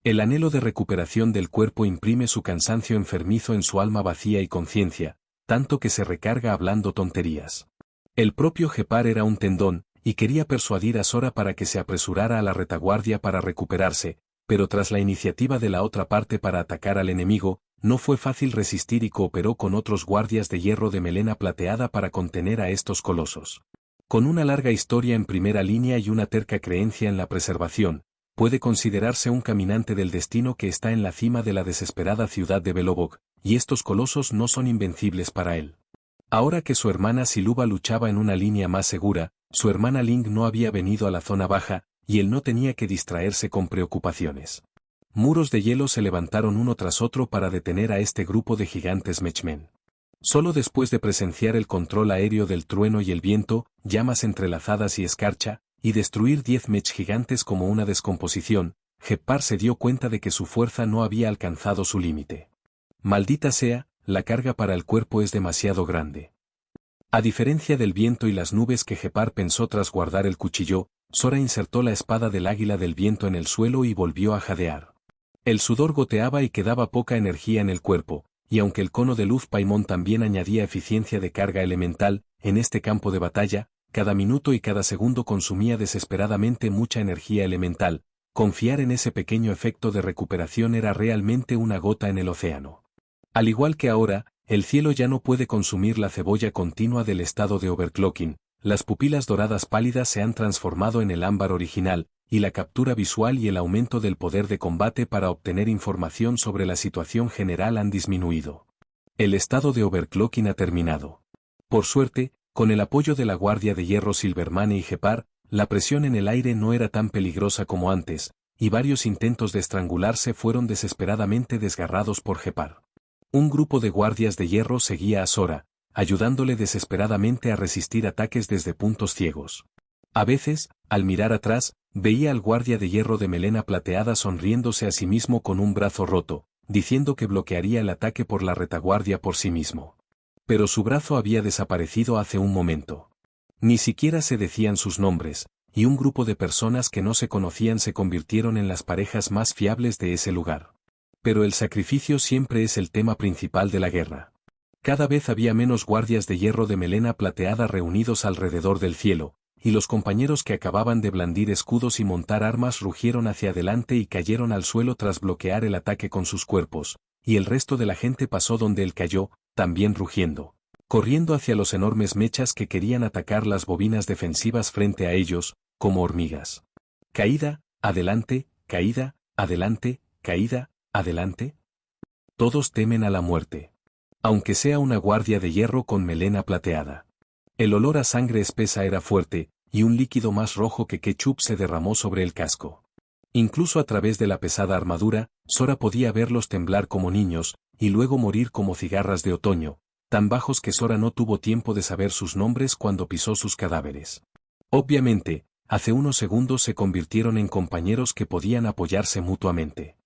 El anhelo de recuperación del cuerpo imprime su cansancio enfermizo en su alma vacía y conciencia, tanto que se recarga hablando tonterías. El propio Gepar era un tendón, y quería persuadir a Sora para que se apresurara a la retaguardia para recuperarse, pero tras la iniciativa de la otra parte para atacar al enemigo, no fue fácil resistir y cooperó con otros guardias de hierro de melena plateada para contener a estos colosos. Con una larga historia en primera línea y una terca creencia en la preservación, puede considerarse un caminante del destino que está en la cima de la desesperada ciudad de Belobog, y estos colosos no son invencibles para él. Ahora que su hermana Siluba luchaba en una línea más segura, su hermana Ling no había venido a la zona baja, y él no tenía que distraerse con preocupaciones. Muros de hielo se levantaron uno tras otro para detener a este grupo de gigantes mechmen. Solo después de presenciar el control aéreo del trueno y el viento, llamas entrelazadas y escarcha, y destruir 10 mech gigantes como una descomposición, Gepar se dio cuenta de que su fuerza no había alcanzado su límite. Maldita sea, la carga para el cuerpo es demasiado grande. A diferencia del viento y las nubes que Gepar pensó tras guardar el cuchillo, Sora insertó la espada del águila del viento en el suelo y volvió a jadear. El sudor goteaba y quedaba poca energía en el cuerpo, y aunque el cono de luz Paimon también añadía eficiencia de carga elemental, en este campo de batalla, cada minuto y cada segundo consumía desesperadamente mucha energía elemental. Confiar en ese pequeño efecto de recuperación era realmente una gota en el océano. Al igual que ahora, el cielo ya no puede consumir la cebolla continua del estado de overclocking, las pupilas doradas pálidas se han transformado en el ámbar original, y la captura visual y el aumento del poder de combate para obtener información sobre la situación general han disminuido. El estado de overclocking ha terminado. Por suerte, con el apoyo de la Guardia de Hierro Silvermane y Gepar, la presión en el aire no era tan peligrosa como antes, y varios intentos de estrangularse fueron desesperadamente desgarrados por Gepard. Un grupo de guardias de hierro seguía a Sora, ayudándole desesperadamente a resistir ataques desde puntos ciegos. A veces, al mirar atrás, veía al guardia de hierro de melena plateada sonriéndose a sí mismo con un brazo roto, diciendo que bloquearía el ataque por la retaguardia por sí mismo. Pero su brazo había desaparecido hace un momento. Ni siquiera se decían sus nombres, y un grupo de personas que no se conocían se convirtieron en las parejas más fiables de ese lugar. Pero el sacrificio siempre es el tema principal de la guerra. Cada vez había menos guardias de hierro de melena plateada reunidos alrededor del cielo, y los compañeros que acababan de blandir escudos y montar armas rugieron hacia adelante y cayeron al suelo tras bloquear el ataque con sus cuerpos, y el resto de la gente pasó donde él cayó, también rugiendo, corriendo hacia los enormes mechas que querían atacar las bobinas defensivas frente a ellos, como hormigas. Caída, adelante, caída, adelante, caída, adelante. Todos temen a la muerte. Aunque sea una guardia de hierro con melena plateada. El olor a sangre espesa era fuerte, y un líquido más rojo que ketchup se derramó sobre el casco. Incluso a través de la pesada armadura, Sora podía verlos temblar como niños, y luego morir como cigarras de otoño, tan bajos que Sora no tuvo tiempo de saber sus nombres cuando pisó sus cadáveres. Obviamente, hace unos segundos se convirtieron en compañeros que podían apoyarse mutuamente.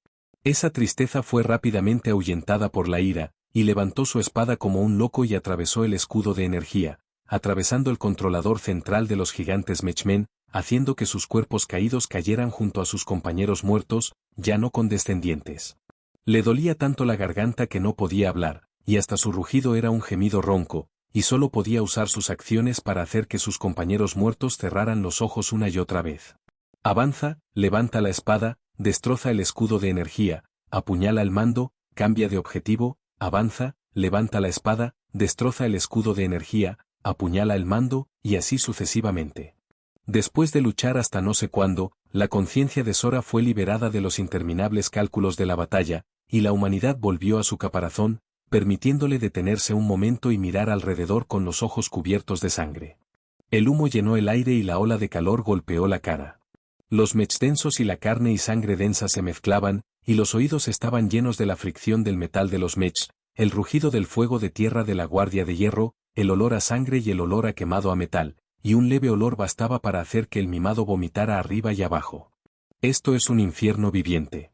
Esa tristeza fue rápidamente ahuyentada por la ira, y levantó su espada como un loco y atravesó el escudo de energía, atravesando el controlador central de los gigantes Mechmen, haciendo que sus cuerpos caídos cayeran junto a sus compañeros muertos, ya no condescendientes. Le dolía tanto la garganta que no podía hablar, y hasta su rugido era un gemido ronco, y solo podía usar sus acciones para hacer que sus compañeros muertos cerraran los ojos una y otra vez. Avanza, levanta la espada, destroza el escudo de energía, apuñala el mando, cambia de objetivo, avanza, levanta la espada, destroza el escudo de energía, apuñala el mando, y así sucesivamente. Después de luchar hasta no sé cuándo, la conciencia de Sora fue liberada de los interminables cálculos de la batalla, y la humanidad volvió a su caparazón, permitiéndole detenerse un momento y mirar alrededor con los ojos cubiertos de sangre. El humo llenó el aire y la ola de calor golpeó la cara. Los mechs densos y la carne y sangre densa se mezclaban, y los oídos estaban llenos de la fricción del metal de los mechs, el rugido del fuego de tierra de la guardia de hierro, el olor a sangre y el olor a quemado a metal, y un leve olor bastaba para hacer que el mimado vomitara arriba y abajo. Esto es un infierno viviente.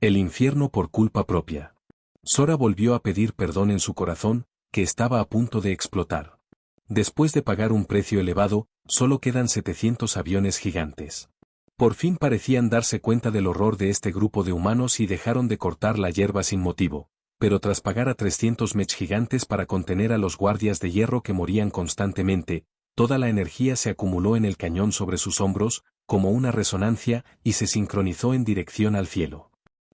El infierno por culpa propia. Sora volvió a pedir perdón en su corazón, que estaba a punto de explotar. Después de pagar un precio elevado, solo quedan 700 aviones gigantes. Por fin parecían darse cuenta del horror de este grupo de humanos y dejaron de cortar la hierba sin motivo, pero tras pagar a 300 mech gigantes para contener a los guardias de hierro que morían constantemente, toda la energía se acumuló en el cañón sobre sus hombros, como una resonancia, y se sincronizó en dirección al cielo.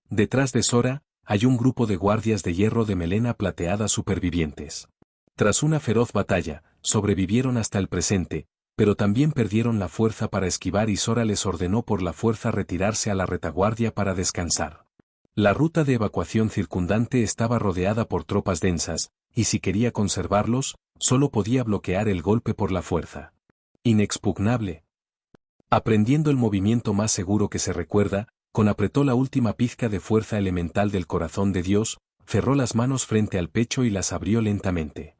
Detrás de Sora, hay un grupo de guardias de hierro de melena plateada supervivientes. Tras una feroz batalla, sobrevivieron hasta el presente, pero también perdieron la fuerza para esquivar y Sora les ordenó por la fuerza retirarse a la retaguardia para descansar. La ruta de evacuación circundante estaba rodeada por tropas densas, y si quería conservarlos, solo podía bloquear el golpe por la fuerza. Inexpugnable. Aprendiendo el movimiento más seguro que se recuerda, apretó la última pizca de fuerza elemental del corazón de Dios, cerró las manos frente al pecho y las abrió lentamente.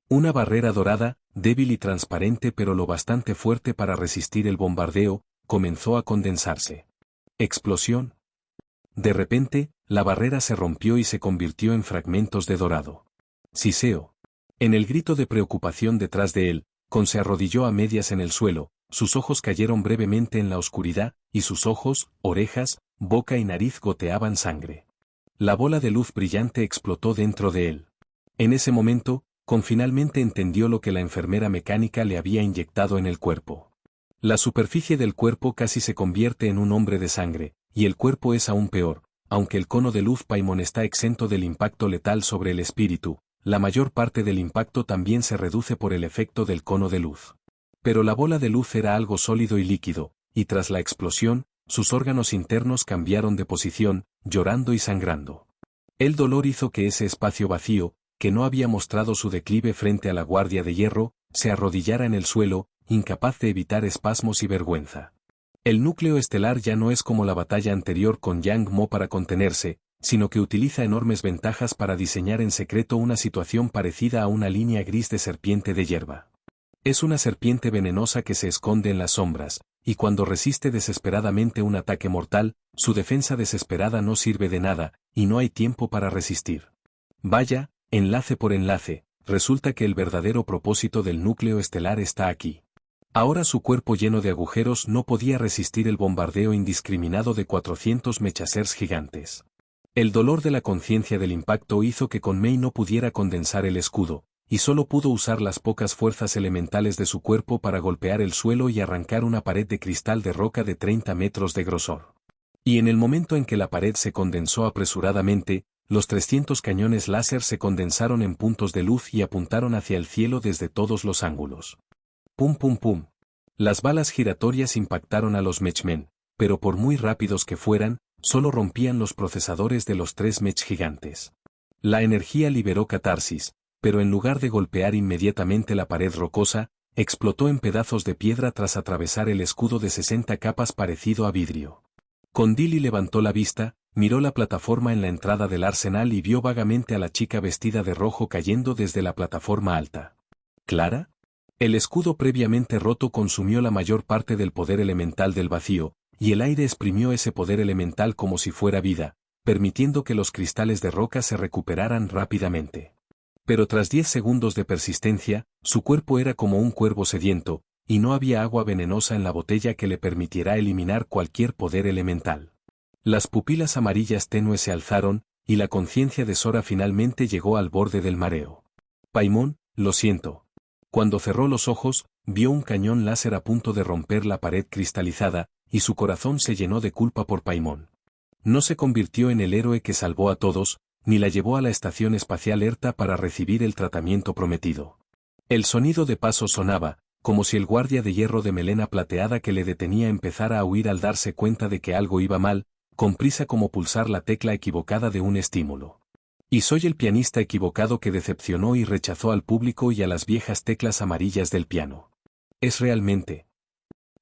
Una barrera dorada, débil y transparente pero lo bastante fuerte para resistir el bombardeo, comenzó a condensarse. Explosión. De repente, la barrera se rompió y se convirtió en fragmentos de dorado. Siseo. En el grito de preocupación detrás de él, se arrodilló a medias en el suelo, sus ojos cayeron brevemente en la oscuridad, y sus ojos, orejas, boca y nariz goteaban sangre. La bola de luz brillante explotó dentro de él. En ese momento, finalmente entendió lo que la enfermera mecánica le había inyectado en el cuerpo. La superficie del cuerpo casi se convierte en un hombre de sangre, y el cuerpo es aún peor, aunque el cono de luz Paimon está exento del impacto letal sobre el espíritu, la mayor parte del impacto también se reduce por el efecto del cono de luz. Pero la bola de luz era algo sólido y líquido, y tras la explosión, sus órganos internos cambiaron de posición, llorando y sangrando. El dolor hizo que ese espacio vacío, que no había mostrado su declive frente a la guardia de hierro, se arrodillara en el suelo, incapaz de evitar espasmos y vergüenza. El núcleo estelar ya no es como la batalla anterior con Yang Mo para contenerse, sino que utiliza enormes ventajas para diseñar en secreto una situación parecida a una línea gris de serpiente de hierba. Es una serpiente venenosa que se esconde en las sombras, y cuando resiste desesperadamente un ataque mortal, su defensa desesperada no sirve de nada, y no hay tiempo para resistir. Vaya, enlace por enlace, resulta que el verdadero propósito del núcleo estelar está aquí. Ahora su cuerpo lleno de agujeros no podía resistir el bombardeo indiscriminado de 400 mechasers gigantes. El dolor de la conciencia del impacto hizo que Conmei no pudiera condensar el escudo, y solo pudo usar las pocas fuerzas elementales de su cuerpo para golpear el suelo y arrancar una pared de cristal de roca de 30 metros de grosor. Y en el momento en que la pared se condensó apresuradamente, los 300 cañones láser se condensaron en puntos de luz y apuntaron hacia el cielo desde todos los ángulos. Pum pum pum. Las balas giratorias impactaron a los Mechmen, pero por muy rápidos que fueran, solo rompían los procesadores de los 3 mech gigantes. La energía liberó catarsis, pero en lugar de golpear inmediatamente la pared rocosa, explotó en pedazos de piedra tras atravesar el escudo de 60 capas parecido a vidrio. Condili levantó la vista, miró la plataforma en la entrada del arsenal y vio vagamente a la chica vestida de rojo cayendo desde la plataforma alta. ¿Clara? El escudo previamente roto consumió la mayor parte del poder elemental del vacío, y el aire exprimió ese poder elemental como si fuera vida, permitiendo que los cristales de roca se recuperaran rápidamente. Pero tras 10 segundos de persistencia, su cuerpo era como un cuervo sediento, y no había agua venenosa en la botella que le permitiera eliminar cualquier poder elemental. Las pupilas amarillas tenues se alzaron, y la conciencia de Sora finalmente llegó al borde del mareo. Paimon, lo siento. Cuando cerró los ojos, vio un cañón láser a punto de romper la pared cristalizada, y su corazón se llenó de culpa por Paimon. No se convirtió en el héroe que salvó a todos, ni la llevó a la estación espacial ERTA para recibir el tratamiento prometido. El sonido de pasos sonaba, como si el guardia de hierro de melena plateada que le detenía empezara a huir al darse cuenta de que algo iba mal, con prisa como pulsar la tecla equivocada de un estímulo. Y soy el pianista equivocado que decepcionó y rechazó al público y a las viejas teclas amarillas del piano. Es realmente.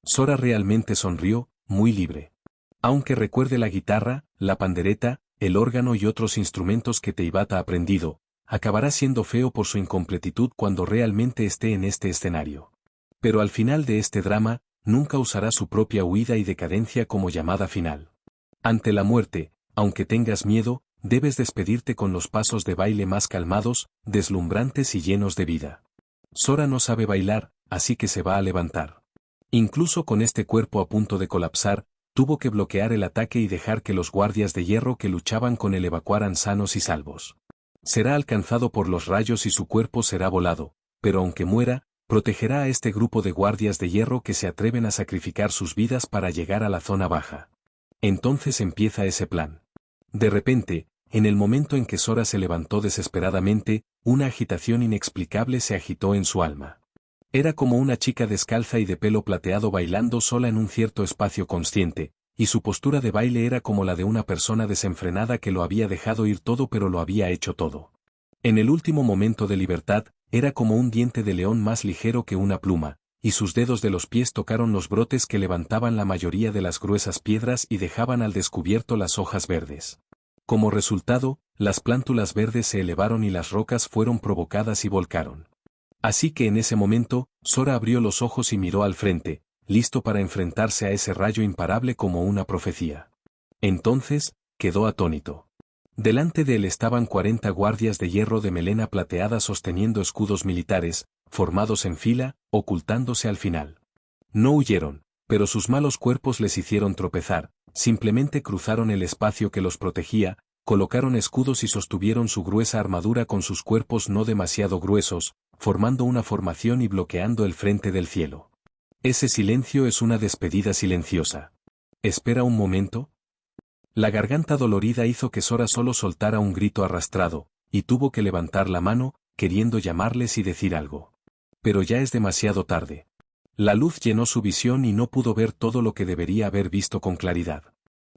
Sora realmente sonrió, muy libre. Aunque recuerde la guitarra, la pandereta, el órgano y otros instrumentos que Teibata ha aprendido, acabará siendo feo por su incompletitud cuando realmente esté en este escenario. Pero al final de este drama, nunca usará su propia huida y decadencia como llamada final. Ante la muerte, aunque tengas miedo, debes despedirte con los pasos de baile más calmados, deslumbrantes y llenos de vida. Sora no sabe bailar, así que se va a levantar. Incluso con este cuerpo a punto de colapsar, tuvo que bloquear el ataque y dejar que los guardias de hierro que luchaban con él evacuaran sanos y salvos. Será alcanzado por los rayos y su cuerpo será volado, pero aunque muera, protegerá a este grupo de guardias de hierro que se atreven a sacrificar sus vidas para llegar a la zona baja. Entonces empieza ese plan. De repente, en el momento en que Sora se levantó desesperadamente, una agitación inexplicable se agitó en su alma. Era como una chica descalza y de pelo plateado bailando sola en un cierto espacio consciente, y su postura de baile era como la de una persona desenfrenada que lo había dejado ir todo pero lo había hecho todo. En el último momento de libertad, era como un diente de león más ligero que una pluma, y sus dedos de los pies tocaron los brotes que levantaban la mayoría de las gruesas piedras y dejaban al descubierto las hojas verdes. Como resultado, las plántulas verdes se elevaron y las rocas fueron provocadas y volcaron. Así que en ese momento, Sora abrió los ojos y miró al frente, listo para enfrentarse a ese rayo imparable como una profecía. Entonces, quedó atónito. Delante de él estaban 40 guardias de hierro de melena plateada sosteniendo escudos militares, formados en fila, ocultándose al final. No huyeron, pero sus malos cuerpos les hicieron tropezar, simplemente cruzaron el espacio que los protegía, colocaron escudos y sostuvieron su gruesa armadura con sus cuerpos no demasiado gruesos, formando una formación y bloqueando el frente del cielo. Ese silencio es una despedida silenciosa. ¿Espera un momento? La garganta dolorida hizo que Sora solo soltara un grito arrastrado, y tuvo que levantar la mano, queriendo llamarles y decir algo. Pero ya es demasiado tarde. La luz llenó su visión y no pudo ver todo lo que debería haber visto con claridad.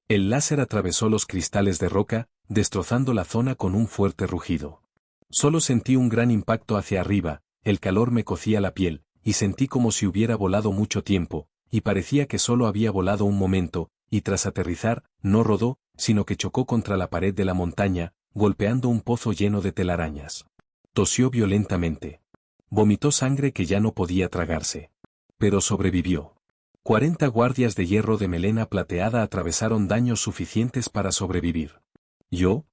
El láser atravesó los cristales de roca, destrozando la zona con un fuerte rugido. Solo sentí un gran impacto hacia arriba, el calor me cocía la piel, y sentí como si hubiera volado mucho tiempo, y parecía que solo había volado un momento, y tras aterrizar, no rodó, sino que chocó contra la pared de la montaña, golpeando un pozo lleno de telarañas. Tosió violentamente. Vomitó sangre que ya no podía tragarse. Pero sobrevivió. 40 guardias de hierro de melena plateada atravesaron daños suficientes para sobrevivir. ¿Yo?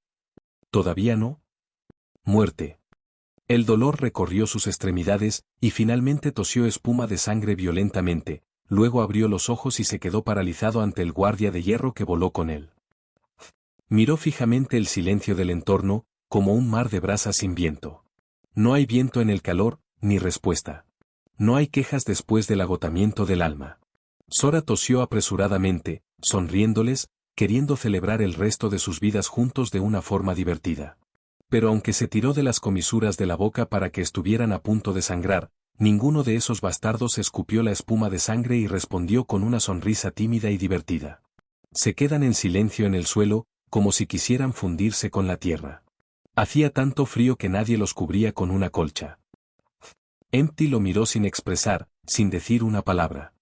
¿Todavía no? Muerte. El dolor recorrió sus extremidades, y finalmente tosió espuma de sangre violentamente, luego abrió los ojos y se quedó paralizado ante el guardia de hierro que voló con él. Miró fijamente el silencio del entorno, como un mar de brasas sin viento. No hay viento en el calor, ni respuesta. No hay quejas después del agotamiento del alma. Sora tosió apresuradamente, sonriéndoles, queriendo celebrar el resto de sus vidas juntos de una forma divertida. Pero aunque se tiró de las comisuras de la boca para que estuvieran a punto de sangrar, ninguno de esos bastardos escupió la espuma de sangre y respondió con una sonrisa tímida y divertida. Se quedan en silencio en el suelo, como si quisieran fundirse con la tierra. Hacía tanto frío que nadie los cubría con una colcha. Empty lo miró sin expresar, sin decir una palabra.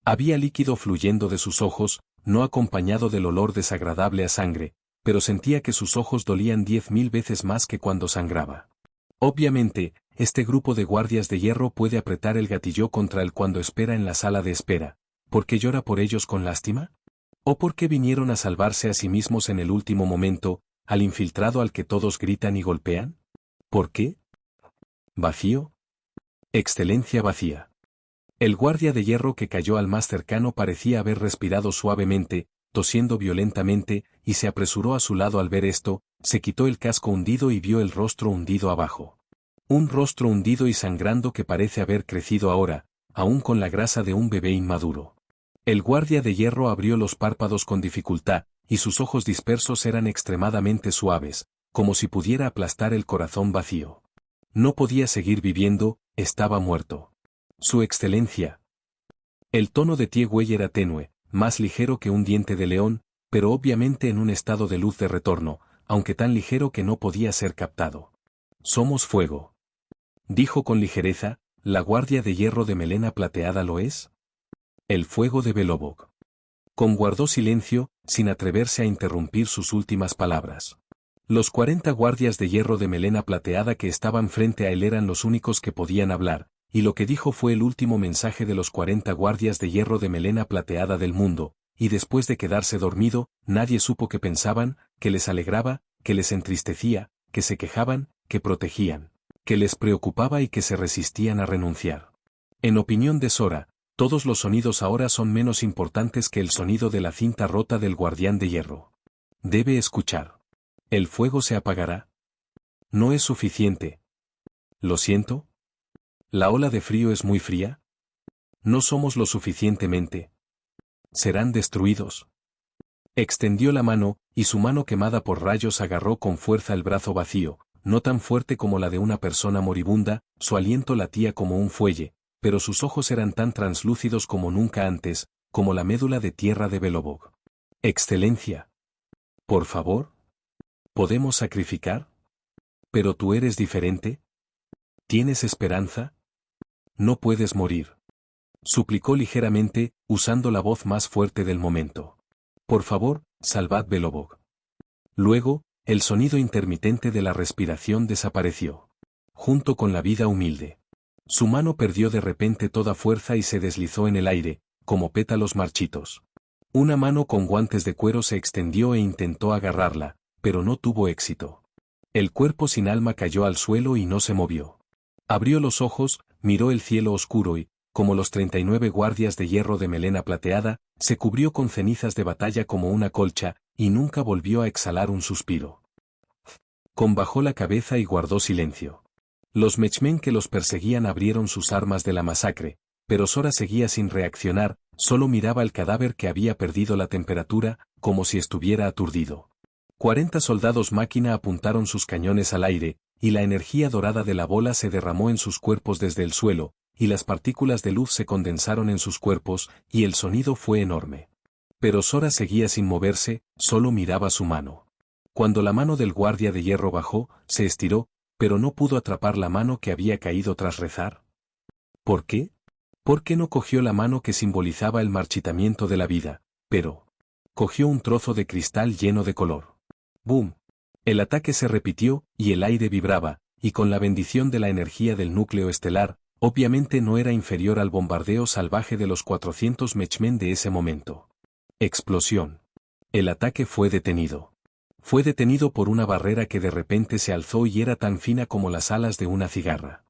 Había líquido fluyendo de sus ojos, no acompañado del olor desagradable a sangre, pero sentía que sus ojos dolían 10.000 veces más que cuando sangraba. Obviamente, este grupo de guardias de hierro puede apretar el gatillo contra él cuando espera en la sala de espera. ¿Por qué llora por ellos con lástima? ¿O por qué vinieron a salvarse a sí mismos en el último momento, al infiltrado al que todos gritan y golpean? ¿Por qué? ¿Vacío? Excelencia vacía. El guardia de hierro que cayó al más cercano parecía haber respirado suavemente, tosiendo violentamente, y se apresuró a su lado al ver esto, se quitó el casco hundido y vio el rostro hundido abajo. Un rostro hundido y sangrando que parece haber crecido ahora, aún con la grasa de un bebé inmaduro. El guardia de hierro abrió los párpados con dificultad, y sus ojos dispersos eran extremadamente suaves, como si pudiera aplastar el corazón vacío. No podía seguir viviendo, estaba muerto. Su excelencia. El tono de Tiegüey era tenue, más ligero que un diente de león, pero obviamente en un estado de luz de retorno, aunque tan ligero que no podía ser captado. Somos fuego. Dijo con ligereza, ¿la guardia de hierro de melena plateada lo es? El fuego de Belobog. Guardó silencio, sin atreverse a interrumpir sus últimas palabras. Los 40 guardias de hierro de melena plateada que estaban frente a él eran los únicos que podían hablar, y lo que dijo fue el último mensaje de los 40 guardias de hierro de melena plateada del mundo, y después de quedarse dormido, nadie supo qué pensaban, que les alegraba, que les entristecía, que se quejaban, que protegían, que les preocupaba y que se resistían a renunciar. En opinión de Sora, todos los sonidos ahora son menos importantes que el sonido de la cinta rota del guardián de hierro. Debe escuchar. ¿El fuego se apagará? No es suficiente. ¿Lo siento? ¿La ola de frío es muy fría? No somos lo suficientemente. ¿Serán destruidos? Extendió la mano, y su mano quemada por rayos agarró con fuerza el brazo vacío, no tan fuerte como la de una persona moribunda, su aliento latía como un fuelle, pero sus ojos eran tan translúcidos como nunca antes, como la médula de tierra de Belobog. Excelencia. Por favor. ¿Podemos sacrificar? ¿Pero tú eres diferente? ¿Tienes esperanza? No puedes morir. Suplicó ligeramente, usando la voz más fuerte del momento. Por favor, salvad Belobog. Luego, el sonido intermitente de la respiración desapareció. Junto con la vida humilde. Su mano perdió de repente toda fuerza y se deslizó en el aire, como pétalos marchitos. Una mano con guantes de cuero se extendió e intentó agarrarla, pero no tuvo éxito. El cuerpo sin alma cayó al suelo y no se movió. Abrió los ojos, miró el cielo oscuro y, como los 39 guardias de hierro de melena plateada, se cubrió con cenizas de batalla como una colcha, y nunca volvió a exhalar un suspiro. Bajó la cabeza y guardó silencio. Los Mechmen que los perseguían abrieron sus armas de la masacre, pero Sora seguía sin reaccionar, solo miraba el cadáver que había perdido la temperatura, como si estuviera aturdido. 40 soldados máquina apuntaron sus cañones al aire, y la energía dorada de la bola se derramó en sus cuerpos desde el suelo, y las partículas de luz se condensaron en sus cuerpos, y el sonido fue enorme. Pero Sora seguía sin moverse, solo miraba su mano. Cuando la mano del guardia de hierro bajó, se estiró, pero no pudo atrapar la mano que había caído tras rezar. ¿Por qué? ¿Por qué no cogió la mano que simbolizaba el marchitamiento de la vida? Pero cogió un trozo de cristal lleno de color. ¡Boom! El ataque se repitió, y el aire vibraba, y con la bendición de la energía del núcleo estelar, obviamente no era inferior al bombardeo salvaje de los 400 Mechmen de ese momento. Explosión. El ataque fue detenido. Fue detenido por una barrera que de repente se alzó y era tan fina como las alas de una cigarra.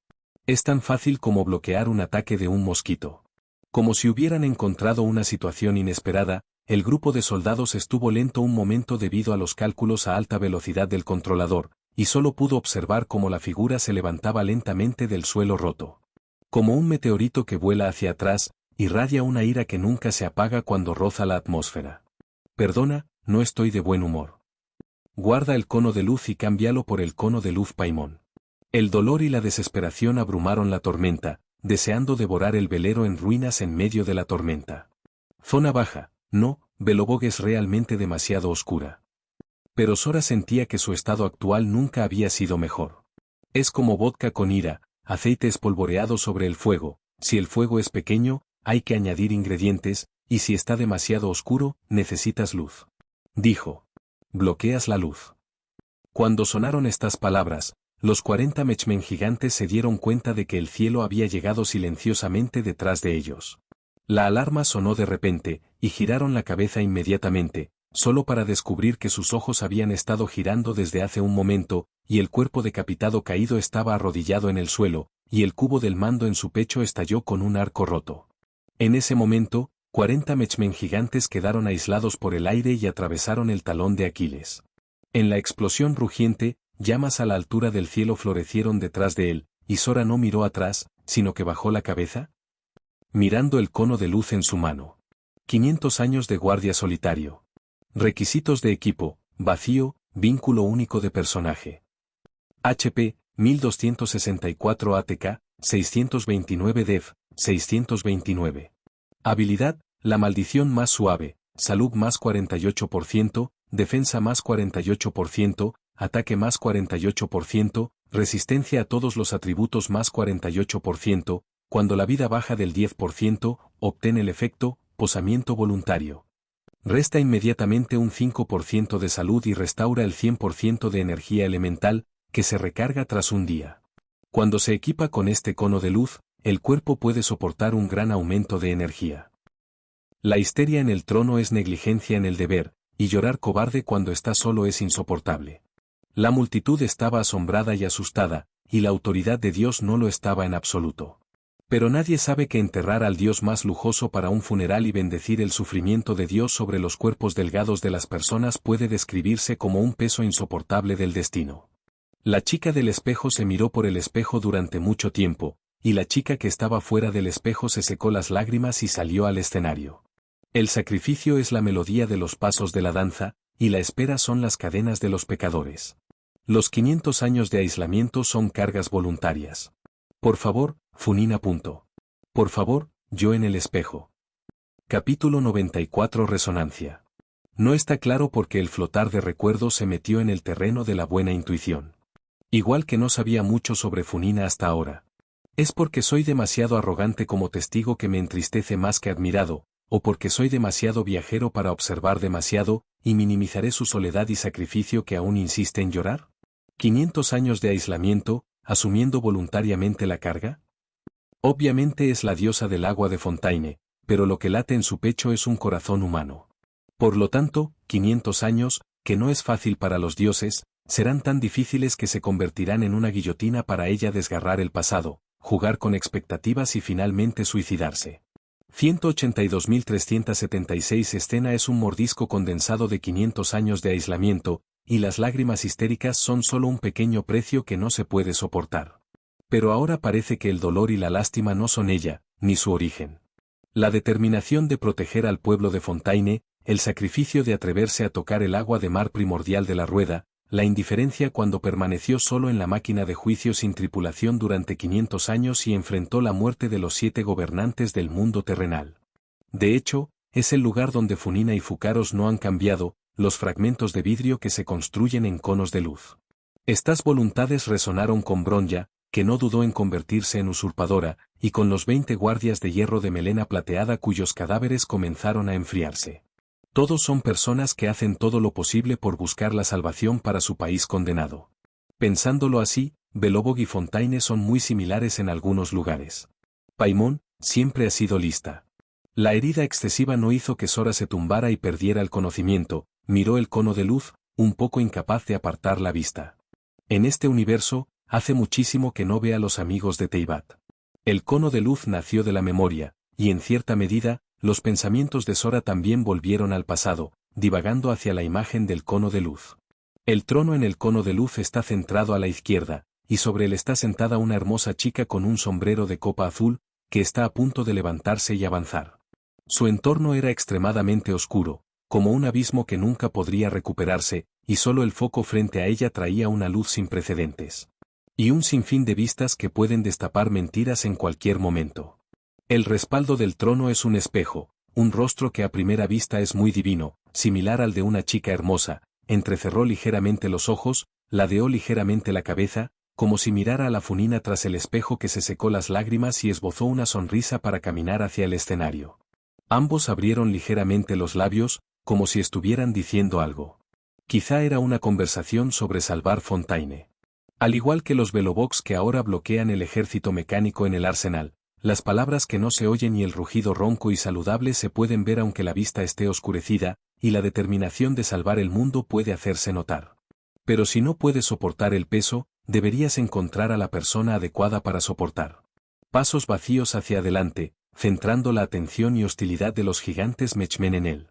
Es tan fácil como bloquear un ataque de un mosquito. Como si hubieran encontrado una situación inesperada, el grupo de soldados estuvo lento un momento debido a los cálculos a alta velocidad del controlador, y solo pudo observar cómo la figura se levantaba lentamente del suelo roto. Como un meteorito que vuela hacia atrás, irradia una ira que nunca se apaga cuando roza la atmósfera. Perdona, no estoy de buen humor. Guarda el cono de luz y cámbialo por el cono de luz Paimon. El dolor y la desesperación abrumaron la tormenta, deseando devorar el velero en ruinas en medio de la tormenta. Zona baja, no, Belobog es realmente demasiado oscura. Pero Sora sentía que su estado actual nunca había sido mejor. Es como vodka con ira, aceite espolvoreado sobre el fuego, si el fuego es pequeño, hay que añadir ingredientes, y si está demasiado oscuro, necesitas luz. Dijo. Bloqueas la luz. Cuando sonaron estas palabras, los 40 Mechmen gigantes se dieron cuenta de que el cielo había llegado silenciosamente detrás de ellos. La alarma sonó de repente, y giraron la cabeza inmediatamente, solo para descubrir que sus ojos habían estado girando desde hace un momento, y el cuerpo decapitado caído estaba arrodillado en el suelo, y el cubo del mando en su pecho estalló con un arco roto. En ese momento, 40 Mechmen gigantes quedaron aislados por el aire y atravesaron el talón de Aquiles. En la explosión rugiente, llamas a la altura del cielo florecieron detrás de él, y Sora no miró atrás, sino que bajó la cabeza, mirando el cono de luz en su mano. 500 años de guardia solitario. Requisitos de equipo, vacío, vínculo único de personaje. HP, 1264 ATK, 629 DEF, 629. Habilidad, la maldición más suave, salud más 48%, defensa más 48%, ataque más 48%, resistencia a todos los atributos más 48%, cuando la vida baja del 10%, obtén el efecto, posamiento voluntario. Resta inmediatamente un 5% de salud y restaura el 100% de energía elemental, que se recarga tras un día. Cuando se equipa con este cono de luz, el cuerpo puede soportar un gran aumento de energía. La histeria en el trono es negligencia en el deber, y llorar cobarde cuando está solo es insoportable. La multitud estaba asombrada y asustada, y la autoridad de Dios no lo estaba en absoluto. Pero nadie sabe que enterrar al Dios más lujoso para un funeral y bendecir el sufrimiento de Dios sobre los cuerpos delgados de las personas puede describirse como un peso insoportable del destino. La chica del espejo se miró por el espejo durante mucho tiempo, y la chica que estaba fuera del espejo se secó las lágrimas y salió al escenario. El sacrificio es la melodía de los pasos de la danza, y la espera son las cadenas de los pecadores. Los 500 años de aislamiento son cargas voluntarias. Por favor, Funina. Por favor, yo en el espejo. Capítulo 94 Resonancia. No está claro por qué el flotar de recuerdos se metió en el terreno de la buena intuición. Igual que no sabía mucho sobre Funina hasta ahora. ¿Es porque soy demasiado arrogante como testigo que me entristece más que admirado, o porque soy demasiado viajero para observar demasiado, y minimizaré su soledad y sacrificio que aún insiste en llorar? ¿500 años de aislamiento, asumiendo voluntariamente la carga? Obviamente es la diosa del agua de Fontaine, pero lo que late en su pecho es un corazón humano. Por lo tanto, 500 años, que no es fácil para los dioses, serán tan difíciles que se convertirán en una guillotina para ella desgarrar el pasado, jugar con expectativas y finalmente suicidarse. 182.376 Escena es un mordisco condensado de 500 años de aislamiento, y las lágrimas histéricas son solo un pequeño precio que no se puede soportar. Pero ahora parece que el dolor y la lástima no son ella, ni su origen. La determinación de proteger al pueblo de Fontaine, el sacrificio de atreverse a tocar el agua de mar primordial de la rueda, la indiferencia cuando permaneció solo en la máquina de juicio sin tripulación durante 500 años y enfrentó la muerte de los 7 gobernantes del mundo terrenal. De hecho, es el lugar donde Funina y Fucaros no han cambiado, los fragmentos de vidrio que se construyen en conos de luz. Estas voluntades resonaron con Bronya, que no dudó en convertirse en usurpadora, y con los 20 guardias de hierro de melena plateada cuyos cadáveres comenzaron a enfriarse. Todos son personas que hacen todo lo posible por buscar la salvación para su país condenado. Pensándolo así, Belobog y Fontaine son muy similares en algunos lugares. Paimon siempre ha sido lista. La herida excesiva no hizo que Sora se tumbara y perdiera el conocimiento, miró el cono de luz, un poco incapaz de apartar la vista. En este universo, hace muchísimo que no ve a los amigos de Teyvat. El cono de luz nació de la memoria, y en cierta medida, los pensamientos de Sora también volvieron al pasado, divagando hacia la imagen del cono de luz. El trono en el cono de luz está centrado a la izquierda, y sobre él está sentada una hermosa chica con un sombrero de copa azul, que está a punto de levantarse y avanzar. Su entorno era extremadamente oscuro, como un abismo que nunca podría recuperarse, y solo el foco frente a ella traía una luz sin precedentes. Y un sinfín de vistas que pueden destapar mentiras en cualquier momento. El respaldo del trono es un espejo, un rostro que a primera vista es muy divino, similar al de una chica hermosa, entrecerró ligeramente los ojos, ladeó ligeramente la cabeza, como si mirara a la funina tras el espejo que se secó las lágrimas y esbozó una sonrisa para caminar hacia el escenario. Ambos abrieron ligeramente los labios, como si estuvieran diciendo algo. Quizá era una conversación sobre salvar Fontaine. Al igual que los Belobogs que ahora bloquean el ejército mecánico en el arsenal, las palabras que no se oyen y el rugido ronco y saludable se pueden ver aunque la vista esté oscurecida, y la determinación de salvar el mundo puede hacerse notar. Pero si no puedes soportar el peso, deberías encontrar a la persona adecuada para soportar. Pasos vacíos hacia adelante, centrando la atención y hostilidad de los gigantes Mechmen en él.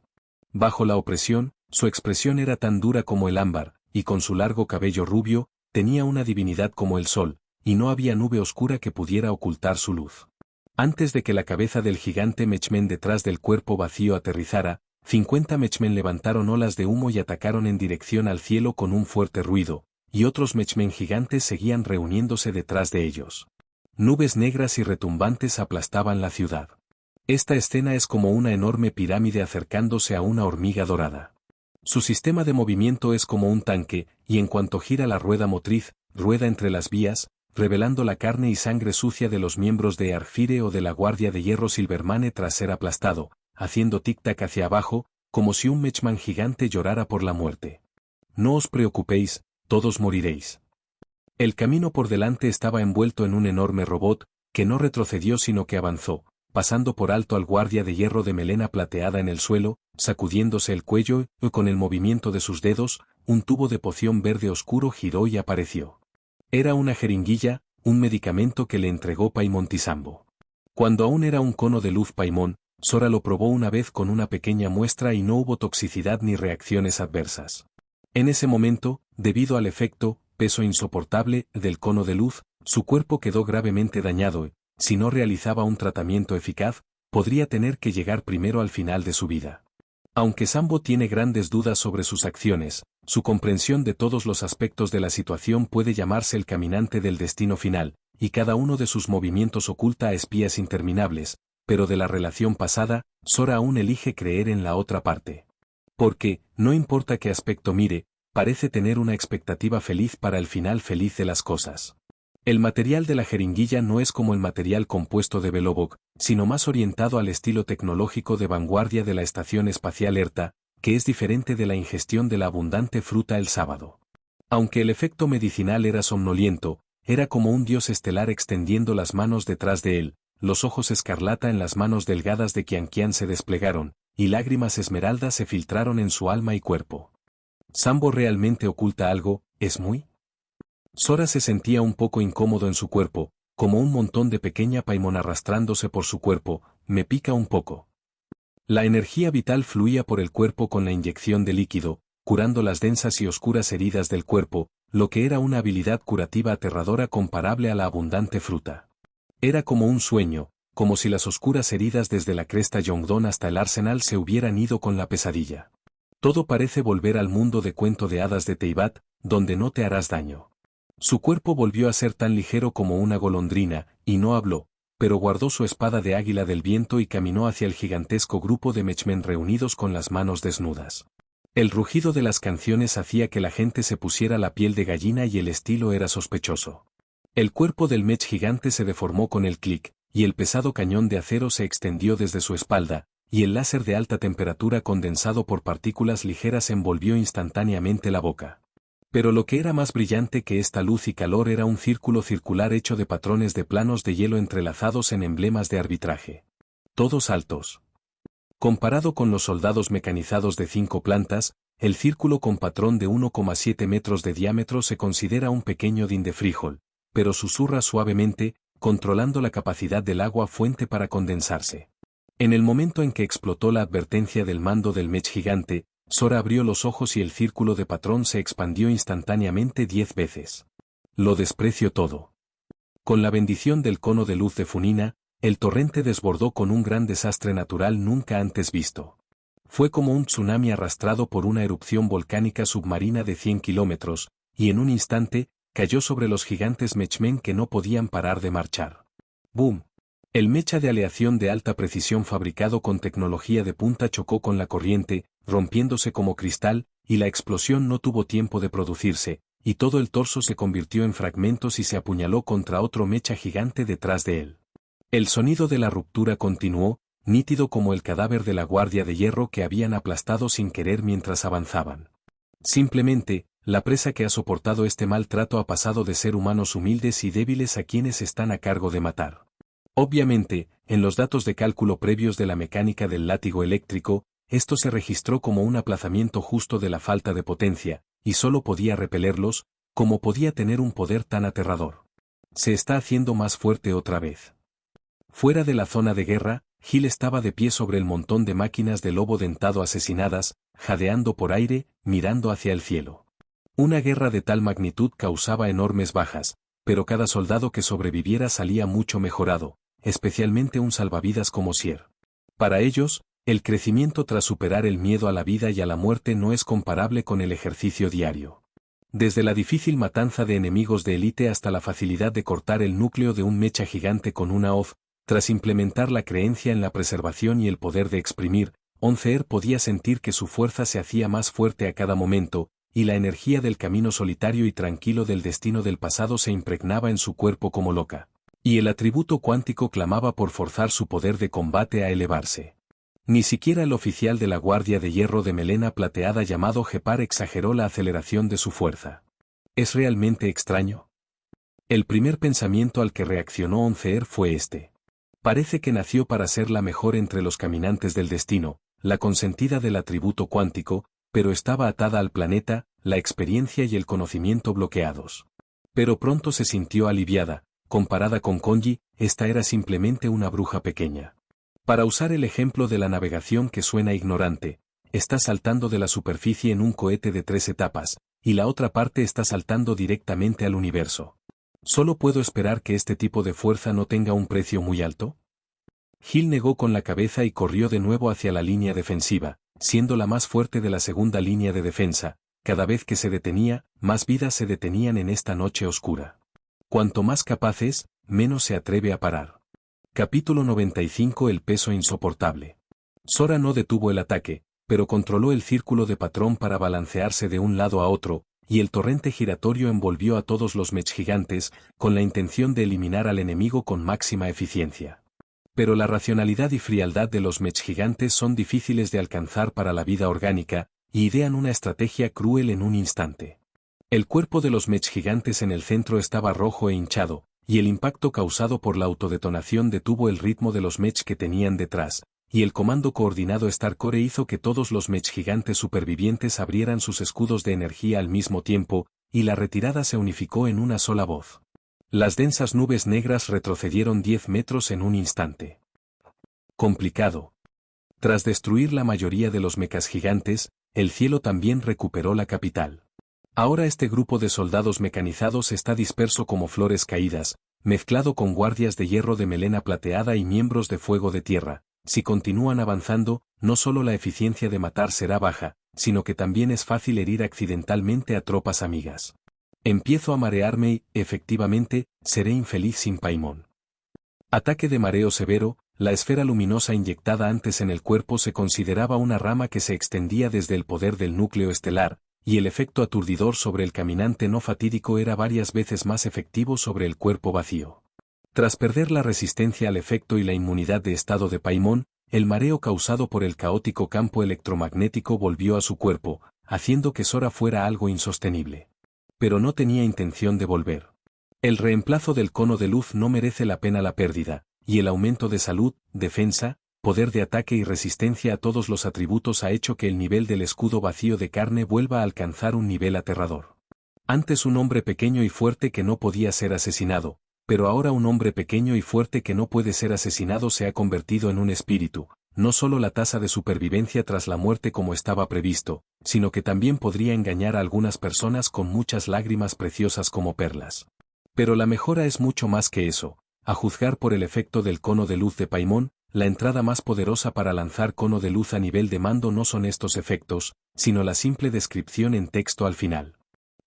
Bajo la opresión, su expresión era tan dura como el ámbar, y con su largo cabello rubio, tenía una divinidad como el sol, y no había nube oscura que pudiera ocultar su luz. Antes de que la cabeza del gigante Mechmen detrás del cuerpo vacío aterrizara, 50 Mechmen levantaron olas de humo y atacaron en dirección al cielo con un fuerte ruido, y otros Mechmen gigantes seguían reuniéndose detrás de ellos. Nubes negras y retumbantes aplastaban la ciudad. Esta escena es como una enorme pirámide acercándose a una hormiga dorada. Su sistema de movimiento es como un tanque, y en cuanto gira la rueda motriz, rueda entre las vías, revelando la carne y sangre sucia de los miembros de Arfire o de la Guardia de Hierro Silvermane tras ser aplastado, haciendo tic-tac hacia abajo, como si un Mechman gigante llorara por la muerte. No os preocupéis, todos moriréis. El camino por delante estaba envuelto en un enorme robot, que no retrocedió sino que avanzó, pasando por alto al guardia de hierro de melena plateada en el suelo, sacudiéndose el cuello, y con el movimiento de sus dedos, un tubo de poción verde oscuro giró y apareció. Era una jeringuilla, un medicamento que le entregó Paimon Tisambo. Cuando aún era un cono de luz Paimon, Sora lo probó una vez con una pequeña muestra y no hubo toxicidad ni reacciones adversas. En ese momento, debido al efecto, peso insoportable, del cono de luz, su cuerpo quedó gravemente dañado y, si no realizaba un tratamiento eficaz, podría tener que llegar primero al final de su vida. Aunque Sambo tiene grandes dudas sobre sus acciones, su comprensión de todos los aspectos de la situación puede llamarse el caminante del destino final, y cada uno de sus movimientos oculta a espías interminables, pero de la relación pasada, Sora aún elige creer en la otra parte. Porque, no importa qué aspecto mire, parece tener una expectativa feliz para el final feliz de las cosas. El material de la jeringuilla no es como el material compuesto de Belobog, sino más orientado al estilo tecnológico de vanguardia de la Estación Espacial ERTA, que es diferente de la ingestión de la abundante fruta el sábado. Aunque el efecto medicinal era somnoliento, era como un dios estelar extendiendo las manos detrás de él, los ojos escarlata en las manos delgadas de Qianqian se desplegaron, y lágrimas esmeraldas se filtraron en su alma y cuerpo. ¿Sambo realmente oculta algo, es muy? Sora se sentía un poco incómodo en su cuerpo, como un montón de pequeña Paimon arrastrándose por su cuerpo, me pica un poco. La energía vital fluía por el cuerpo con la inyección de líquido, curando las densas y oscuras heridas del cuerpo, lo que era una habilidad curativa aterradora comparable a la abundante fruta. Era como un sueño, como si las oscuras heridas desde la cresta Yongdon hasta el arsenal se hubieran ido con la pesadilla. Todo parece volver al mundo de cuento de hadas de Teyvat, donde no te harás daño. Su cuerpo volvió a ser tan ligero como una golondrina, y no habló, pero guardó su espada de águila del viento y caminó hacia el gigantesco grupo de Mechmen reunidos con las manos desnudas. El rugido de las canciones hacía que la gente se pusiera la piel de gallina y el estilo era sospechoso. El cuerpo del mech gigante se deformó con el clic, y el pesado cañón de acero se extendió desde su espalda, y el láser de alta temperatura condensado por partículas ligeras envolvió instantáneamente la boca. Pero lo que era más brillante que esta luz y calor era un círculo circular hecho de patrones de planos de hielo entrelazados en emblemas de arbitraje. Todos altos. Comparado con los soldados mecanizados de 5 plantas, el círculo con patrón de 1,7 metros de diámetro se considera un pequeño dindefrijol, pero susurra suavemente, controlando la capacidad del agua fuente para condensarse. En el momento en que explotó la advertencia del mando del mech gigante, Sora abrió los ojos y el círculo de patrón se expandió instantáneamente 10 veces. Lo desprecio todo. Con la bendición del cono de luz de Funina, el torrente desbordó con un gran desastre natural nunca antes visto. Fue como un tsunami arrastrado por una erupción volcánica submarina de 100 kilómetros, y en un instante, cayó sobre los gigantes mechmen que no podían parar de marchar. ¡Boom! El mecha de aleación de alta precisión fabricado con tecnología de punta chocó con la corriente, rompiéndose como cristal, y la explosión no tuvo tiempo de producirse, y todo el torso se convirtió en fragmentos y se apuñaló contra otro mecha gigante detrás de él. El sonido de la ruptura continuó, nítido como el cadáver de la guardia de hierro que habían aplastado sin querer mientras avanzaban. Simplemente, la presa que ha soportado este maltrato ha pasado de ser humanos humildes y débiles a quienes están a cargo de matar. Obviamente, en los datos de cálculo previos de la mecánica del látigo eléctrico, esto se registró como un aplazamiento justo de la falta de potencia, y solo podía repelerlos, como podía tener un poder tan aterrador. Se está haciendo más fuerte otra vez. Fuera de la zona de guerra, Gil estaba de pie sobre el montón de máquinas de lobo dentado asesinadas, jadeando por aire, mirando hacia el cielo. Una guerra de tal magnitud causaba enormes bajas, pero cada soldado que sobreviviera salía mucho mejorado, especialmente un salvavidas como Sier. Para ellos, el crecimiento tras superar el miedo a la vida y a la muerte no es comparable con el ejercicio diario. Desde la difícil matanza de enemigos de élite hasta la facilidad de cortar el núcleo de un mecha gigante con una hoz, tras implementar la creencia en la preservación y el poder de exprimir, Onceer podía sentir que su fuerza se hacía más fuerte a cada momento, y la energía del camino solitario y tranquilo del destino del pasado se impregnaba en su cuerpo como loca. Y el atributo cuántico clamaba por forzar su poder de combate a elevarse. Ni siquiera el oficial de la Guardia de Hierro de melena plateada llamado Gepar exageró la aceleración de su fuerza. ¿Es realmente extraño? El primer pensamiento al que reaccionó Onceer fue este. Parece que nació para ser la mejor entre los caminantes del destino, la consentida del atributo cuántico, pero estaba atada al planeta, la experiencia y el conocimiento bloqueados. Pero pronto se sintió aliviada, comparada con Konji, esta era simplemente una bruja pequeña. Para usar el ejemplo de la navegación que suena ignorante, está saltando de la superficie en un cohete de 3 etapas, y la otra parte está saltando directamente al universo. ¿Solo puedo esperar que este tipo de fuerza no tenga un precio muy alto? Gil negó con la cabeza y corrió de nuevo hacia la línea defensiva, siendo la más fuerte de la segunda línea de defensa. Cada vez que se detenía, más vidas se detenían en esta noche oscura. Cuanto más capaz es, menos se atreve a parar. Capítulo 95. El peso insoportable. Sora no detuvo el ataque, pero controló el círculo de patrón para balancearse de un lado a otro, y el torrente giratorio envolvió a todos los mech gigantes, con la intención de eliminar al enemigo con máxima eficiencia. Pero la racionalidad y frialdad de los mech gigantes son difíciles de alcanzar para la vida orgánica, y idean una estrategia cruel en un instante. El cuerpo de los mech gigantes en el centro estaba rojo e hinchado, y el impacto causado por la autodetonación detuvo el ritmo de los mech que tenían detrás, y el comando coordinado Starcore hizo que todos los mech gigantes supervivientes abrieran sus escudos de energía al mismo tiempo, y la retirada se unificó en una sola voz. Las densas nubes negras retrocedieron 10 metros en un instante. Complicado. Tras destruir la mayoría de los mechas gigantes, el cielo también recuperó la capital. Ahora este grupo de soldados mecanizados está disperso como flores caídas, mezclado con guardias de hierro de melena plateada y miembros de fuego de tierra. Si continúan avanzando, no solo la eficiencia de matar será baja, sino que también es fácil herir accidentalmente a tropas amigas. Empiezo a marearme y, efectivamente, seré infeliz sin Paimon. Ataque de mareo severo. La esfera luminosa inyectada antes en el cuerpo se consideraba una rama que se extendía desde el poder del núcleo estelar, y el efecto aturdidor sobre el caminante no fatídico era varias veces más efectivo sobre el cuerpo vacío. Tras perder la resistencia al efecto y la inmunidad de estado de Paimon, el mareo causado por el caótico campo electromagnético volvió a su cuerpo, haciendo que Sora fuera algo insostenible. Pero no tenía intención de volver. El reemplazo del cono de luz no merece la pena la pérdida, y el aumento de salud, defensa, poder de ataque y resistencia a todos los atributos ha hecho que el nivel del escudo vacío de carne vuelva a alcanzar un nivel aterrador. Antes un hombre pequeño y fuerte que no podía ser asesinado, pero ahora un hombre pequeño y fuerte que no puede ser asesinado se ha convertido en un espíritu, no solo la tasa de supervivencia tras la muerte como estaba previsto, sino que también podría engañar a algunas personas con muchas lágrimas preciosas como perlas. Pero la mejora es mucho más que eso, a juzgar por el efecto del cono de luz de Paimon, la entrada más poderosa para lanzar cono de luz a nivel de mando no son estos efectos, sino la simple descripción en texto al final.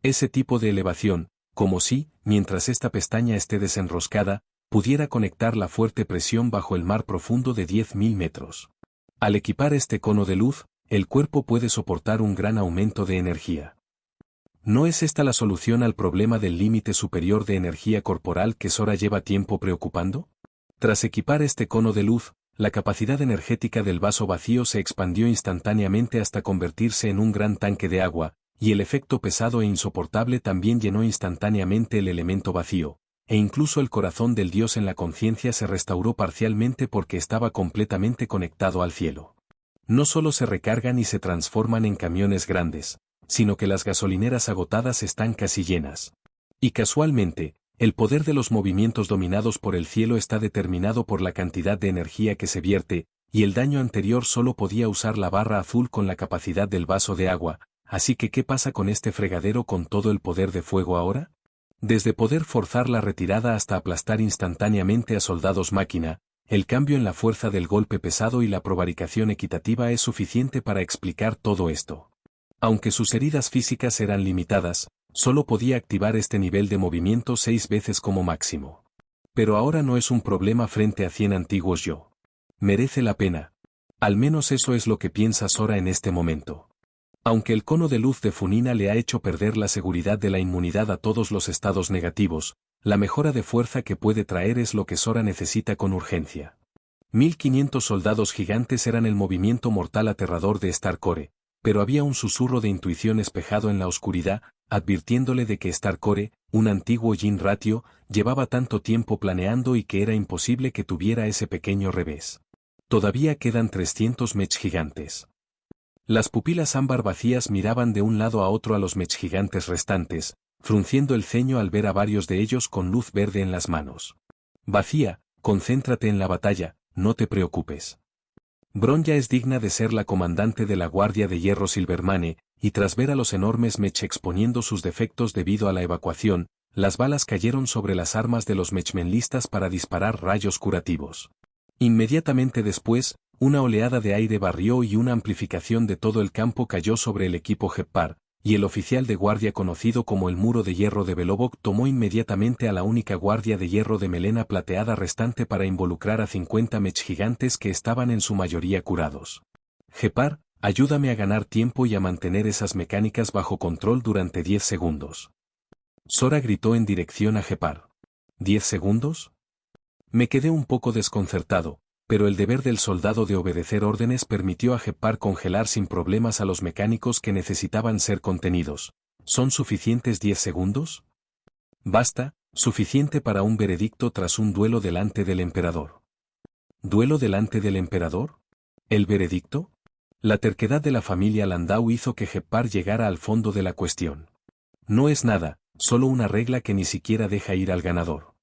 Ese tipo de elevación, como si, mientras esta pestaña esté desenroscada, pudiera conectar la fuerte presión bajo el mar profundo de 10.000 metros. Al equipar este cono de luz, el cuerpo puede soportar un gran aumento de energía. ¿No es esta la solución al problema del límite superior de energía corporal que Sora lleva tiempo preocupando? Tras equipar este cono de luz, la capacidad energética del vaso vacío se expandió instantáneamente hasta convertirse en un gran tanque de agua, y el efecto pesado e insoportable también llenó instantáneamente el elemento vacío, e incluso el corazón del dios en la conciencia se restauró parcialmente porque estaba completamente conectado al cielo. No solo se recargan y se transforman en camiones grandes, sino que las gasolineras agotadas están casi llenas. Y casualmente, el poder de los movimientos dominados por el cielo está determinado por la cantidad de energía que se vierte, y el daño anterior solo podía usar la barra azul con la capacidad del vaso de agua, así que ¿qué pasa con este fregadero con todo el poder de fuego ahora? Desde poder forzar la retirada hasta aplastar instantáneamente a soldados máquina, el cambio en la fuerza del golpe pesado y la prevaricación equitativa es suficiente para explicar todo esto. Aunque sus heridas físicas eran limitadas, solo podía activar este nivel de movimiento 6 veces como máximo. Pero ahora no es un problema frente a 100 antiguos yo. Merece la pena. Al menos eso es lo que piensa Sora en este momento. Aunque el cono de luz de Funina le ha hecho perder la seguridad de la inmunidad a todos los estados negativos, la mejora de fuerza que puede traer es lo que Sora necesita con urgencia. 1500 soldados gigantes eran el movimiento mortal aterrador de Starcore, pero había un susurro de intuición espejado en la oscuridad, advirtiéndole de que Starcore, un antiguo Jin Ratio, llevaba tanto tiempo planeando y que era imposible que tuviera ese pequeño revés. Todavía quedan 300 mech gigantes. Las pupilas ámbar vacías miraban de un lado a otro a los mech gigantes restantes, frunciendo el ceño al ver a varios de ellos con luz verde en las manos. Vacía, concéntrate en la batalla, no te preocupes. Bronya es digna de ser la comandante de la Guardia de Hierro Silvermane, y tras ver a los enormes mech exponiendo sus defectos debido a la evacuación, las balas cayeron sobre las armas de los mechmenlistas para disparar rayos curativos. Inmediatamente después, una oleada de aire barrió y una amplificación de todo el campo cayó sobre el equipo Heppar, y el oficial de guardia conocido como el Muro de Hierro de Belobog tomó inmediatamente a la única guardia de hierro de melena plateada restante para involucrar a 50 mech gigantes que estaban en su mayoría curados. Heppar, ayúdame a ganar tiempo y a mantener esas mecánicas bajo control durante 10 segundos. Sora gritó en dirección a Heppar. ¿10 segundos? Me quedé un poco desconcertado, pero el deber del soldado de obedecer órdenes permitió a Heppar congelar sin problemas a los mecánicos que necesitaban ser contenidos. ¿Son suficientes 10 segundos? Basta, suficiente para un veredicto tras un duelo delante del emperador. ¿Duelo delante del emperador? ¿El veredicto? La terquedad de la familia Landau hizo que Heppar llegara al fondo de la cuestión. No es nada, solo una regla que ni siquiera deja ir al ganador.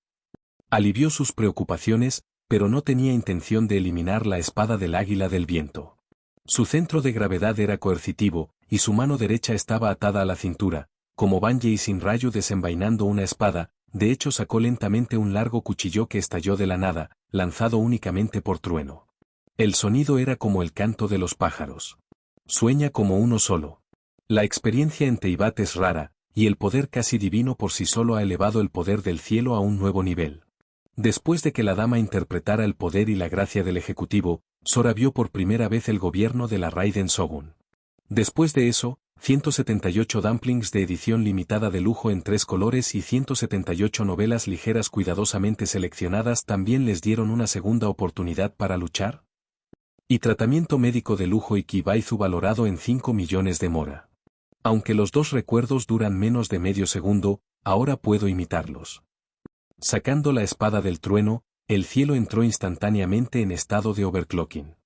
Alivió sus preocupaciones, pero no tenía intención de eliminar la espada del águila del viento. Su centro de gravedad era coercitivo, y su mano derecha estaba atada a la cintura, como Banjei sin rayo desenvainando una espada. De hecho sacó lentamente un largo cuchillo que estalló de la nada, lanzado únicamente por trueno. El sonido era como el canto de los pájaros. Sueña como uno solo. La experiencia en Teyvat es rara, y el poder casi divino por sí solo ha elevado el poder del cielo a un nuevo nivel. Después de que la dama interpretara el poder y la gracia del ejecutivo, Sora vio por primera vez el gobierno de la Raiden Shogun. Después de eso, 178 dumplings de edición limitada de lujo en 3 colores y 178 novelas ligeras cuidadosamente seleccionadas también les dieron una segunda oportunidad para luchar. Y tratamiento médico de lujo Ikibaizu valorado en 5 millones de mora. Aunque los dos recuerdos duran menos de medio segundo, ahora puedo imitarlos. Sacando la espada del trueno, el cielo entró instantáneamente en estado de overclocking.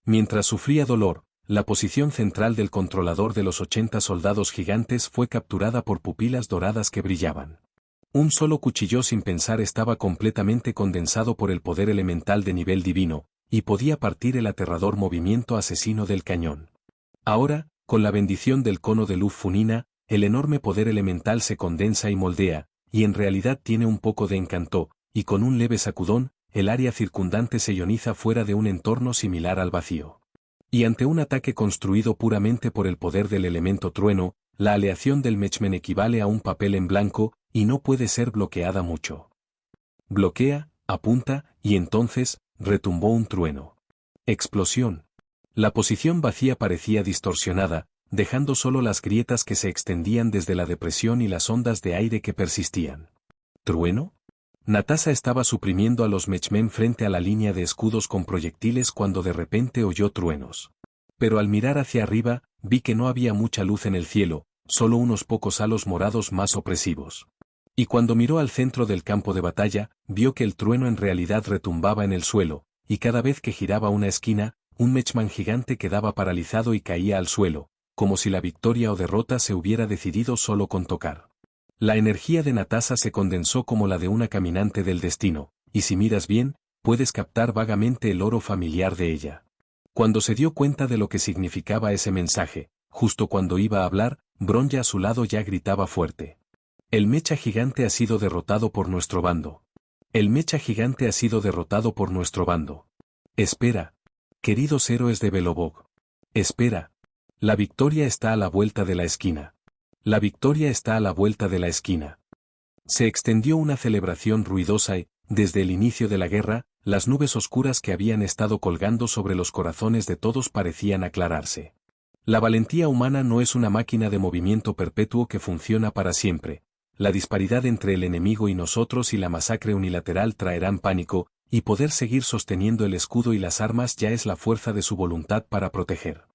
Mientras sufría dolor, la posición central del controlador de los 80 soldados gigantes fue capturada por pupilas doradas que brillaban. Un solo cuchillo sin pensar estaba completamente condensado por el poder elemental de nivel divino, y podía partir el aterrador movimiento asesino del cañón. Ahora, con la bendición del cono de luz funina, el enorme poder elemental se condensa y moldea, y en realidad tiene un poco de encanto, y con un leve sacudón, el área circundante se ioniza fuera de un entorno similar al vacío. Y ante un ataque construido puramente por el poder del elemento trueno, la aleación del Mechmen equivale a un papel en blanco, y no puede ser bloqueada mucho. Bloquea, apunta, y entonces, retumbó un trueno. Explosión. La posición vacía parecía distorsionada, dejando solo las grietas que se extendían desde la depresión y las ondas de aire que persistían. ¿Trueno? Natasha estaba suprimiendo a los Mechmen frente a la línea de escudos con proyectiles cuando de repente oyó truenos. Pero al mirar hacia arriba, vi que no había mucha luz en el cielo, solo unos pocos halos morados más opresivos. Y cuando miró al centro del campo de batalla, vio que el trueno en realidad retumbaba en el suelo, y cada vez que giraba una esquina, un Mechmen gigante quedaba paralizado y caía al suelo, como si la victoria o derrota se hubiera decidido solo con tocar. La energía de Natasha se condensó como la de una caminante del destino, y si miras bien, puedes captar vagamente el oro familiar de ella. Cuando se dio cuenta de lo que significaba ese mensaje, justo cuando iba a hablar, Bronya a su lado ya gritaba fuerte. El mecha gigante ha sido derrotado por nuestro bando. El mecha gigante ha sido derrotado por nuestro bando. Espera. Queridos héroes de Belobog. Espera. La victoria está a la vuelta de la esquina. La victoria está a la vuelta de la esquina. Se extendió una celebración ruidosa y, desde el inicio de la guerra, las nubes oscuras que habían estado colgando sobre los corazones de todos parecían aclararse. La valentía humana no es una máquina de movimiento perpetuo que funciona para siempre. La disparidad entre el enemigo y nosotros y la masacre unilateral traerán pánico, y poder seguir sosteniendo el escudo y las armas ya es la fuerza de su voluntad para proteger.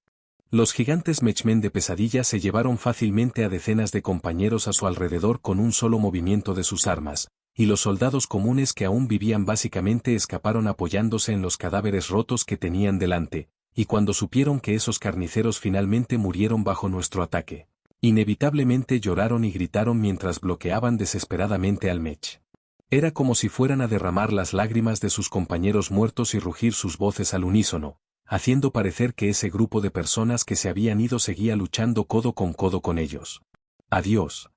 Los gigantes Mechmen de pesadilla se llevaron fácilmente a decenas de compañeros a su alrededor con un solo movimiento de sus armas, y los soldados comunes que aún vivían básicamente escaparon apoyándose en los cadáveres rotos que tenían delante, y cuando supieron que esos carniceros finalmente murieron bajo nuestro ataque, inevitablemente lloraron y gritaron mientras bloqueaban desesperadamente al Mech. Era como si fueran a derramar las lágrimas de sus compañeros muertos y rugir sus voces al unísono, haciendo parecer que ese grupo de personas que se habían ido seguía luchando codo con ellos. Adiós.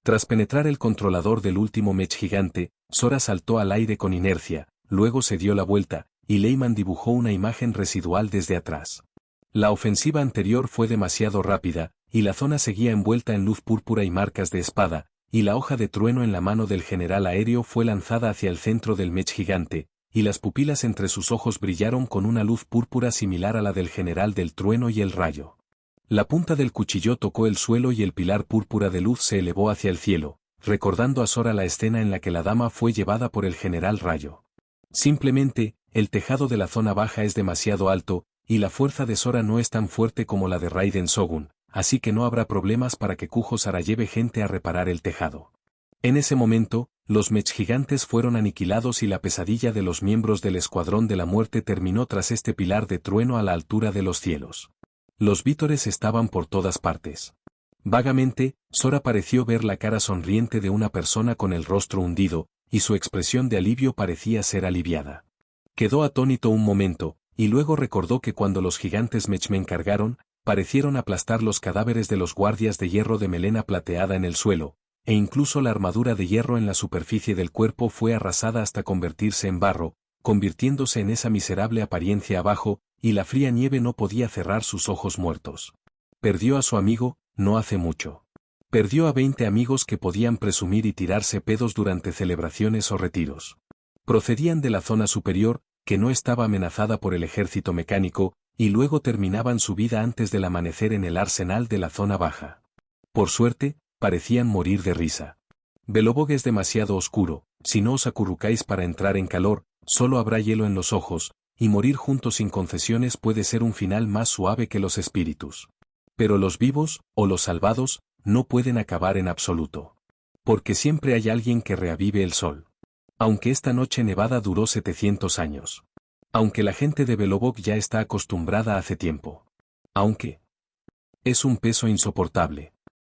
Tras penetrar el controlador del último Mech gigante, Sora saltó al aire con inercia, luego se dio la vuelta, y Leyman dibujó una imagen residual desde atrás. La ofensiva anterior fue demasiado rápida, y la zona seguía envuelta en luz púrpura y marcas de espada, y la hoja de trueno en la mano del general aéreo fue lanzada hacia el centro del Mech gigante, y las pupilas entre sus ojos brillaron con una luz púrpura similar a la del general del trueno y el rayo. La punta del cuchillo tocó el suelo y el pilar púrpura de luz se elevó hacia el cielo, recordando a Sora la escena en la que la dama fue llevada por el general rayo. Simplemente, el tejado de la zona baja es demasiado alto, y la fuerza de Sora no es tan fuerte como la de Raiden Shogun, así que no habrá problemas para que Kujo Sara lleve gente a reparar el tejado. En ese momento, los Mech gigantes fueron aniquilados y la pesadilla de los miembros del Escuadrón de la Muerte terminó tras este pilar de trueno a la altura de los cielos. Los vítores estaban por todas partes. Vagamente, Sora pareció ver la cara sonriente de una persona con el rostro hundido, y su expresión de alivio parecía ser aliviada. Quedó atónito un momento, y luego recordó que cuando los gigantes Mechmen cargaron, parecieron aplastar los cadáveres de los guardias de hierro de melena plateada en el suelo, e incluso la armadura de hierro en la superficie del cuerpo fue arrasada hasta convertirse en barro, convirtiéndose en esa miserable apariencia abajo, y la fría nieve no podía cerrar sus ojos muertos. Perdió a su amigo, no hace mucho. Perdió a 20 amigos que podían presumir y tirarse pedos durante celebraciones o retiros. Procedían de la zona superior, que no estaba amenazada por el ejército mecánico, y luego terminaban su vida antes del amanecer en el arsenal de la zona baja. Por suerte, parecían morir de risa. Belobog es demasiado oscuro, si no os acurrucáis para entrar en calor, solo habrá hielo en los ojos, y morir juntos sin concesiones puede ser un final más suave que los espíritus. Pero los vivos, o los salvados, no pueden acabar en absoluto. Porque siempre hay alguien que reavive el sol. Aunque esta noche nevada duró 700 años. Aunque la gente de Belobog ya está acostumbrada hace tiempo. Aunque es un peso insoportable.